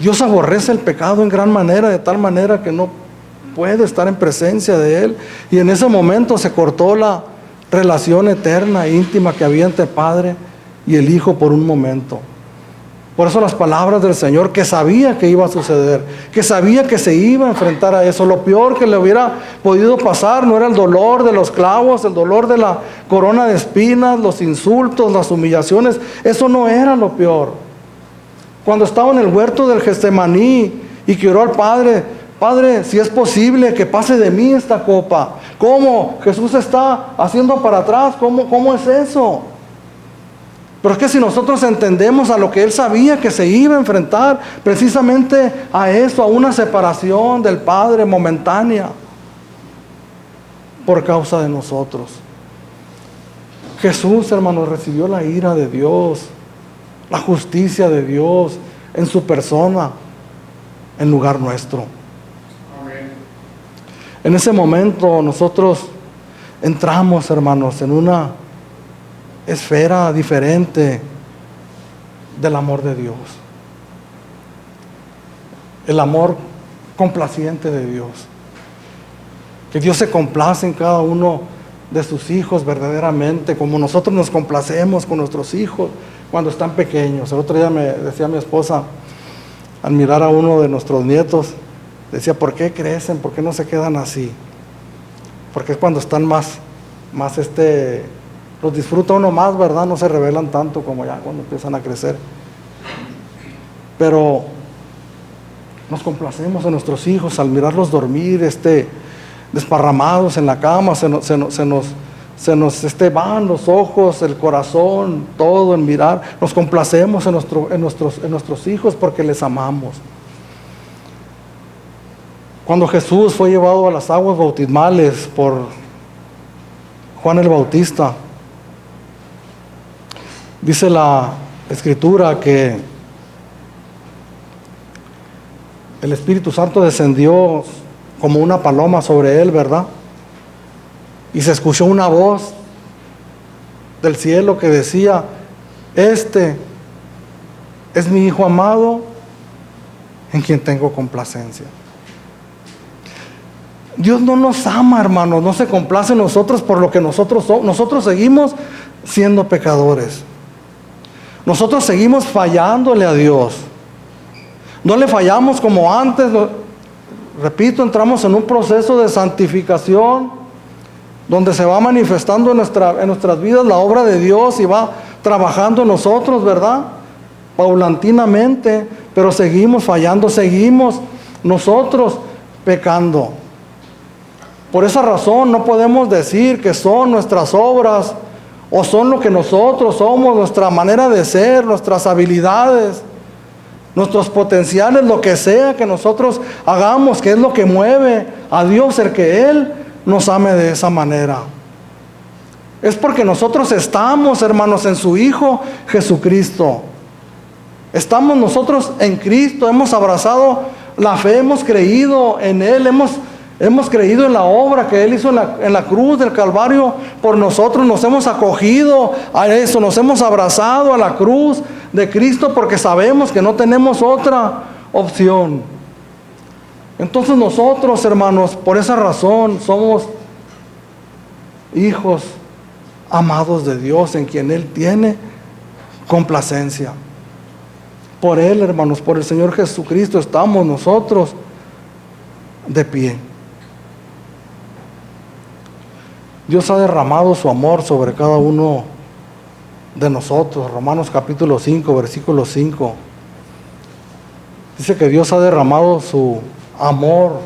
Dios aborrece el pecado en gran manera, de tal manera que no puedo estar en presencia de Él. Y en ese momento se cortó la relación eterna, íntima que había entre el Padre y el Hijo por un momento. Por eso las palabras del Señor, que sabía que iba a suceder, que sabía que se iba a enfrentar a eso. Lo peor que le hubiera podido pasar no era el dolor de los clavos, el dolor de la corona de espinas, los insultos, las humillaciones. Eso no era lo peor. Cuando estaba en el huerto del Getsemaní y que oró al Padre: Padre, si es posible que pase de mí esta copa. ¿Cómo? Jesús está haciendo para atrás. ¿Cómo es eso? Pero es que si nosotros entendemos a lo que Él sabía que se iba a enfrentar, precisamente a eso, a una separación del Padre momentánea, por causa de nosotros. Jesús, hermanos, recibió la ira de Dios, la justicia de Dios en su persona, en lugar nuestro. Amén. En ese momento nosotros entramos, hermanos, en una esfera diferente del amor de Dios. El amor complaciente de Dios. Que Dios se complace en cada uno de sus hijos verdaderamente, como nosotros nos complacemos con nuestros hijos cuando están pequeños. El otro día me decía mi esposa, al mirar a uno de nuestros nietos, decía: ¿por qué crecen? ¿Por qué no se quedan así? Porque es cuando están más los disfruta uno más, ¿verdad? No se rebelan tanto como ya cuando empiezan a crecer. Pero nos complacemos en nuestros hijos al mirarlos dormir, desparramados en la cama. Se nos van los ojos, el corazón, todo en mirar. Nos complacemos en nuestros hijos porque les amamos. Cuando Jesús fue llevado a las aguas bautismales por Juan el Bautista, dice la Escritura que el Espíritu Santo descendió como una paloma sobre él, ¿verdad? Y se escuchó una voz del cielo que decía: este es mi Hijo amado, en quien tengo complacencia. Dios no nos ama, hermanos, no se complace en nosotros por lo que nosotros somos. Nosotros seguimos siendo pecadores. Nosotros seguimos fallándole a Dios. No le fallamos como antes. Repito, entramos en un proceso de santificación donde se va manifestando en nuestras vidas la obra de Dios y va trabajando en nosotros, ¿verdad? Paulatinamente, pero seguimos fallando, seguimos nosotros pecando. Por esa razón no podemos decir que son nuestras obras o son lo que nosotros somos, nuestra manera de ser, nuestras habilidades, nuestros potenciales, lo que sea que nosotros hagamos, que es lo que mueve a Dios, el que Él nos ame de esa manera. Es porque nosotros estamos, hermanos, en su Hijo Jesucristo. Estamos nosotros en Cristo, hemos abrazado la fe, hemos creído en Él, hemos creído en la obra que Él hizo en la cruz del Calvario por nosotros. Nos hemos acogido a eso, nos hemos abrazado a la cruz de Cristo porque sabemos que no tenemos otra opción. Entonces nosotros, hermanos, por esa razón somos hijos amados de Dios, en quien Él tiene complacencia. Por Él, hermanos, por el Señor Jesucristo estamos nosotros de pie. Dios ha derramado su amor sobre cada uno de nosotros. Romanos capítulo 5, versículo 5. Dice que Dios ha derramado su amor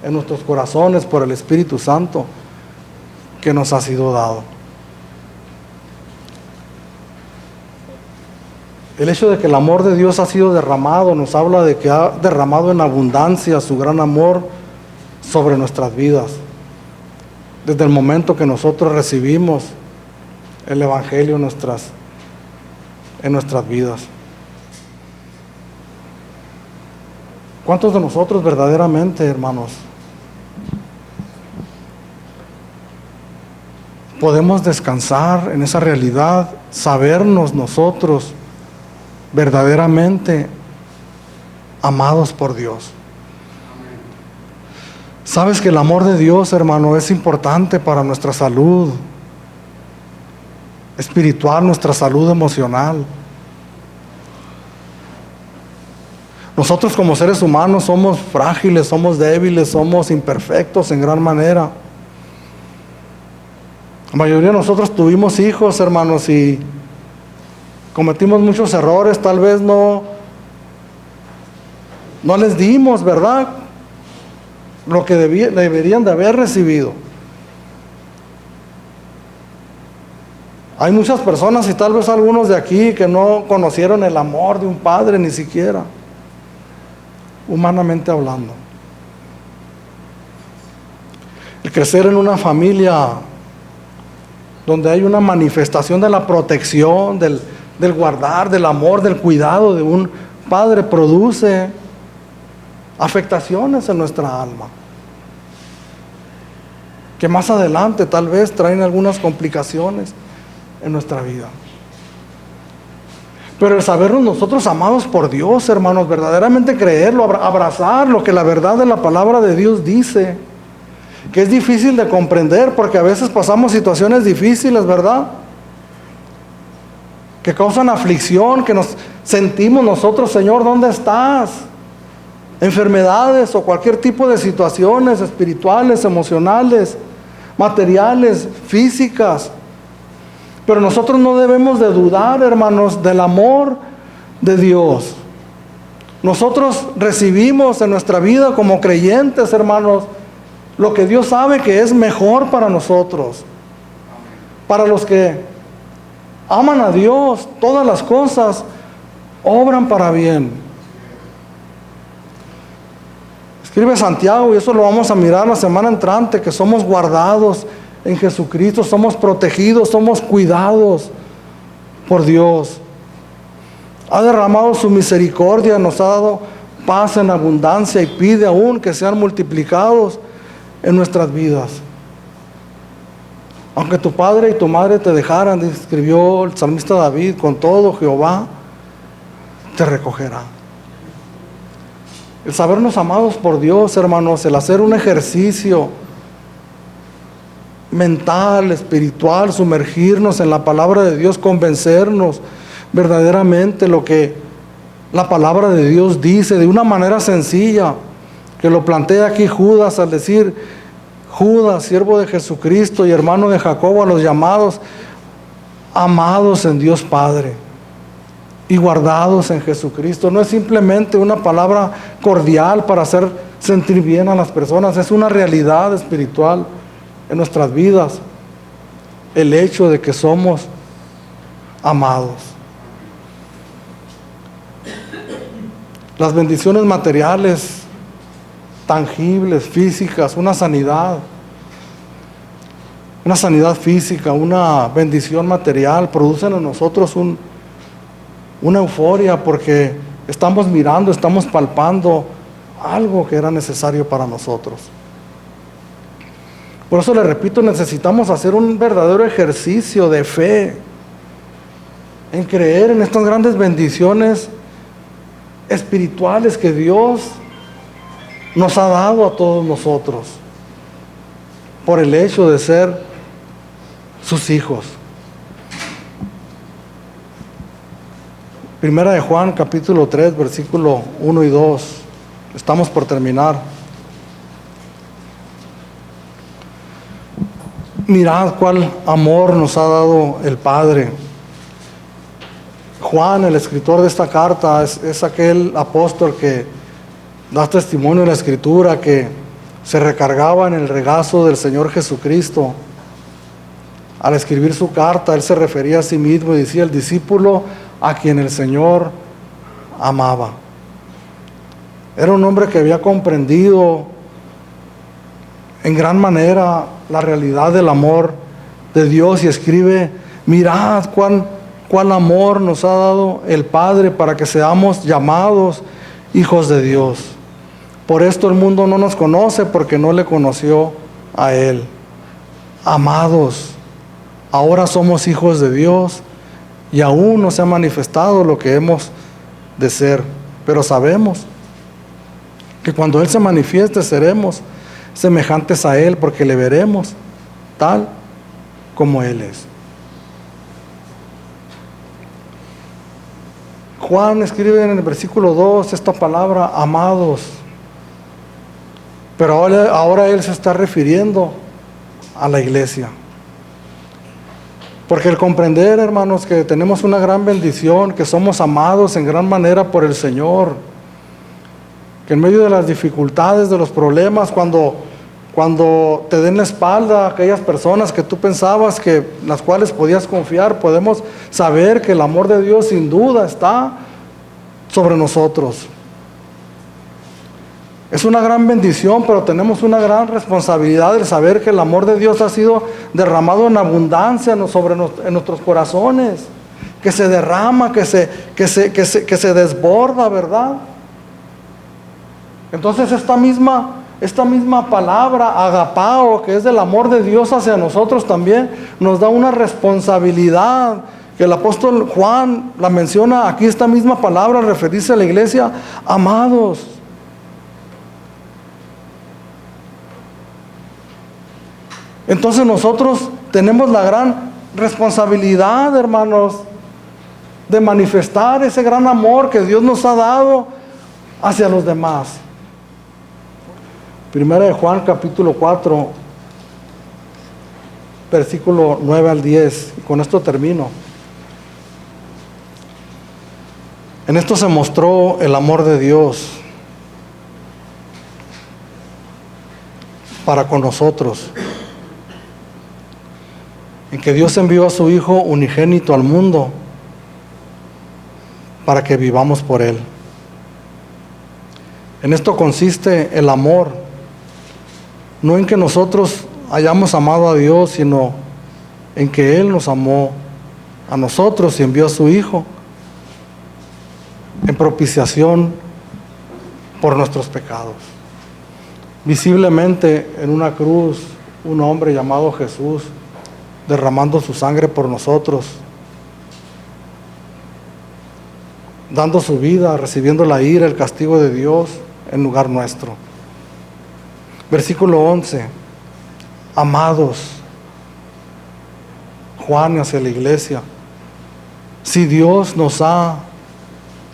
en nuestros corazones por el Espíritu Santo que nos ha sido dado. El hecho de que el amor de Dios ha sido derramado nos habla de que ha derramado en abundancia su gran amor sobre nuestras vidas. Desde el momento que nosotros recibimos el Evangelio en nuestras vidas. ¿Cuántos de nosotros verdaderamente, hermanos, podemos descansar en esa realidad, sabernos nosotros verdaderamente amados por Dios? Sabes que el amor de Dios, hermano, es importante para nuestra salud espiritual, nuestra salud emocional. Nosotros como seres humanos somos frágiles, somos débiles, somos imperfectos en gran manera. La mayoría de nosotros tuvimos hijos, hermanos, y cometimos muchos errores, tal vez no les dimos, ¿verdad?, lo que deberían de haber recibido. Hay muchas personas y tal vez algunos de aquí que no conocieron el amor de un padre ni siquiera, humanamente hablando. El crecer en una familia donde hay una manifestación de la protección, del guardar, del amor, del cuidado de un padre, produce afectaciones en nuestra alma, que más adelante tal vez traen algunas complicaciones en nuestra vida. Pero el sabernos nosotros amados por Dios, hermanos, verdaderamente creerlo, abrazar lo que la verdad de la palabra de Dios dice, que es difícil de comprender porque a veces pasamos situaciones difíciles, ¿verdad?, que causan aflicción, que nos sentimos nosotros, Señor, ¿dónde estás? Enfermedades o cualquier tipo de situaciones espirituales, emocionales, materiales, físicas. Pero nosotros no debemos de dudar, hermanos, del amor de Dios. Nosotros recibimos en nuestra vida como creyentes, hermanos, lo que Dios sabe que es mejor para nosotros. Para los que aman a Dios, todas las cosas obran para bien. Escribe Santiago, y eso lo vamos a mirar la semana entrante, que somos guardados en Jesucristo, somos protegidos, somos cuidados por Dios. Ha derramado su misericordia, nos ha dado paz en abundancia y pide aún que sean multiplicados en nuestras vidas. Aunque tu padre y tu madre te dejaran, escribió el salmista David, con todo Jehová te recogerá. El sabernos amados por Dios, hermanos, el hacer un ejercicio mental, espiritual, sumergirnos en la palabra de Dios, convencernos verdaderamente lo que la palabra de Dios dice de una manera sencilla, que lo plantea aquí Judas al decir: Judas, siervo de Jesucristo y hermano de Jacobo, a los llamados, amados en Dios Padre y guardados en Jesucristo. No es simplemente una palabra cordial para hacer sentir bien a las personas, es una realidad espiritual en nuestras vidas, el hecho de que somos amados. Las bendiciones materiales, tangibles, físicas, una sanidad física, una bendición material, producen en nosotros una euforia porque estamos mirando, estamos palpando algo que era necesario para nosotros. Por eso le repito, necesitamos hacer un verdadero ejercicio de fe en creer en estas grandes bendiciones espirituales que Dios nos ha dado a todos nosotros por el hecho de ser sus hijos. Primera de Juan, capítulo 3, versículo 1 y 2. Estamos por terminar. Mirad cuál amor nos ha dado el Padre. Juan, el escritor de esta carta, es aquel apóstol que da testimonio de la Escritura, que se recargaba en el regazo del Señor Jesucristo. Al escribir su carta, él se refería a sí mismo y decía: el discípulo a quien el Señor amaba. Era un hombre que había comprendido en gran manera la realidad del amor de Dios y escribe: mirad cuál amor nos ha dado el Padre para que seamos llamados hijos de Dios. Por esto el mundo no nos conoce, porque no le conoció a Él. Amados, ahora somos hijos de Dios y aún no se ha manifestado lo que hemos de ser, pero sabemos que cuando Él se manifieste seremos semejantes a Él, porque le veremos tal como Él es. Juan escribe en el versículo 2 esta palabra, amados. Pero ahora Él se está refiriendo a la iglesia. Porque el comprender, hermanos, que tenemos una gran bendición, que somos amados en gran manera por el Señor, que en medio de las dificultades, de los problemas, cuando te den la espalda a aquellas personas que tú pensabas que las cuales podías confiar, podemos saber que el amor de Dios sin duda está sobre nosotros. Es una gran bendición, pero tenemos una gran responsabilidad de saber que el amor de Dios ha sido derramado en abundancia en nuestros corazones, que se derrama, que se desborda, ¿verdad? Entonces esta misma palabra, agapao, que es del amor de Dios hacia nosotros también, nos da una responsabilidad, que el apóstol Juan la menciona aquí, esta misma palabra, al referirse a la iglesia, amados. Entonces nosotros tenemos la gran responsabilidad, hermanos, de manifestar ese gran amor que Dios nos ha dado hacia los demás. Primera de Juan capítulo 4, versículo 9 al 10, y con esto termino. En esto se mostró el amor de Dios para con nosotros, en que Dios envió a su Hijo unigénito al mundo para que vivamos por Él. En esto consiste el amor, no en que nosotros hayamos amado a Dios, sino en que Él nos amó a nosotros y envió a su Hijo en propiciación por nuestros pecados. Visiblemente en una cruz, un hombre llamado Jesús, derramando su sangre por nosotros, dando su vida, recibiendo la ira, el castigo de Dios en lugar nuestro. Versículo 11. Amados, Juan hacia la iglesia, si Dios nos ha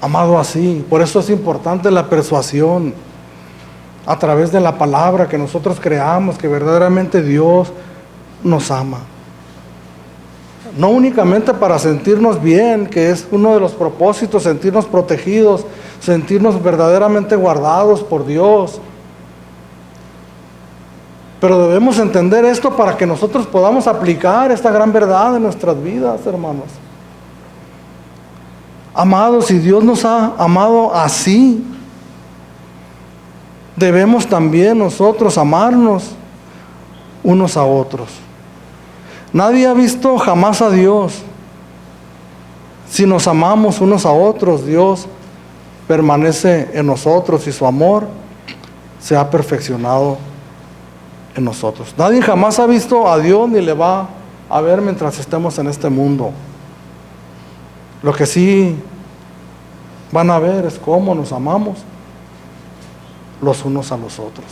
amado así, por eso es importante la persuasión a través de la palabra, que nosotros creamos que verdaderamente Dios nos ama. No únicamente para sentirnos bien, que es uno de los propósitos, sentirnos protegidos, sentirnos verdaderamente guardados por Dios. Pero debemos entender esto para que nosotros podamos aplicar esta gran verdad en nuestras vidas, hermanos. Amados, si Dios nos ha amado así, debemos también nosotros amarnos unos a otros. Nadie ha visto jamás a Dios. Si nos amamos unos a otros, Dios permanece en nosotros y su amor se ha perfeccionado en nosotros. Nadie jamás ha visto a Dios ni le va a ver mientras estemos en este mundo. Lo que sí van a ver es cómo nos amamos los unos a los otros.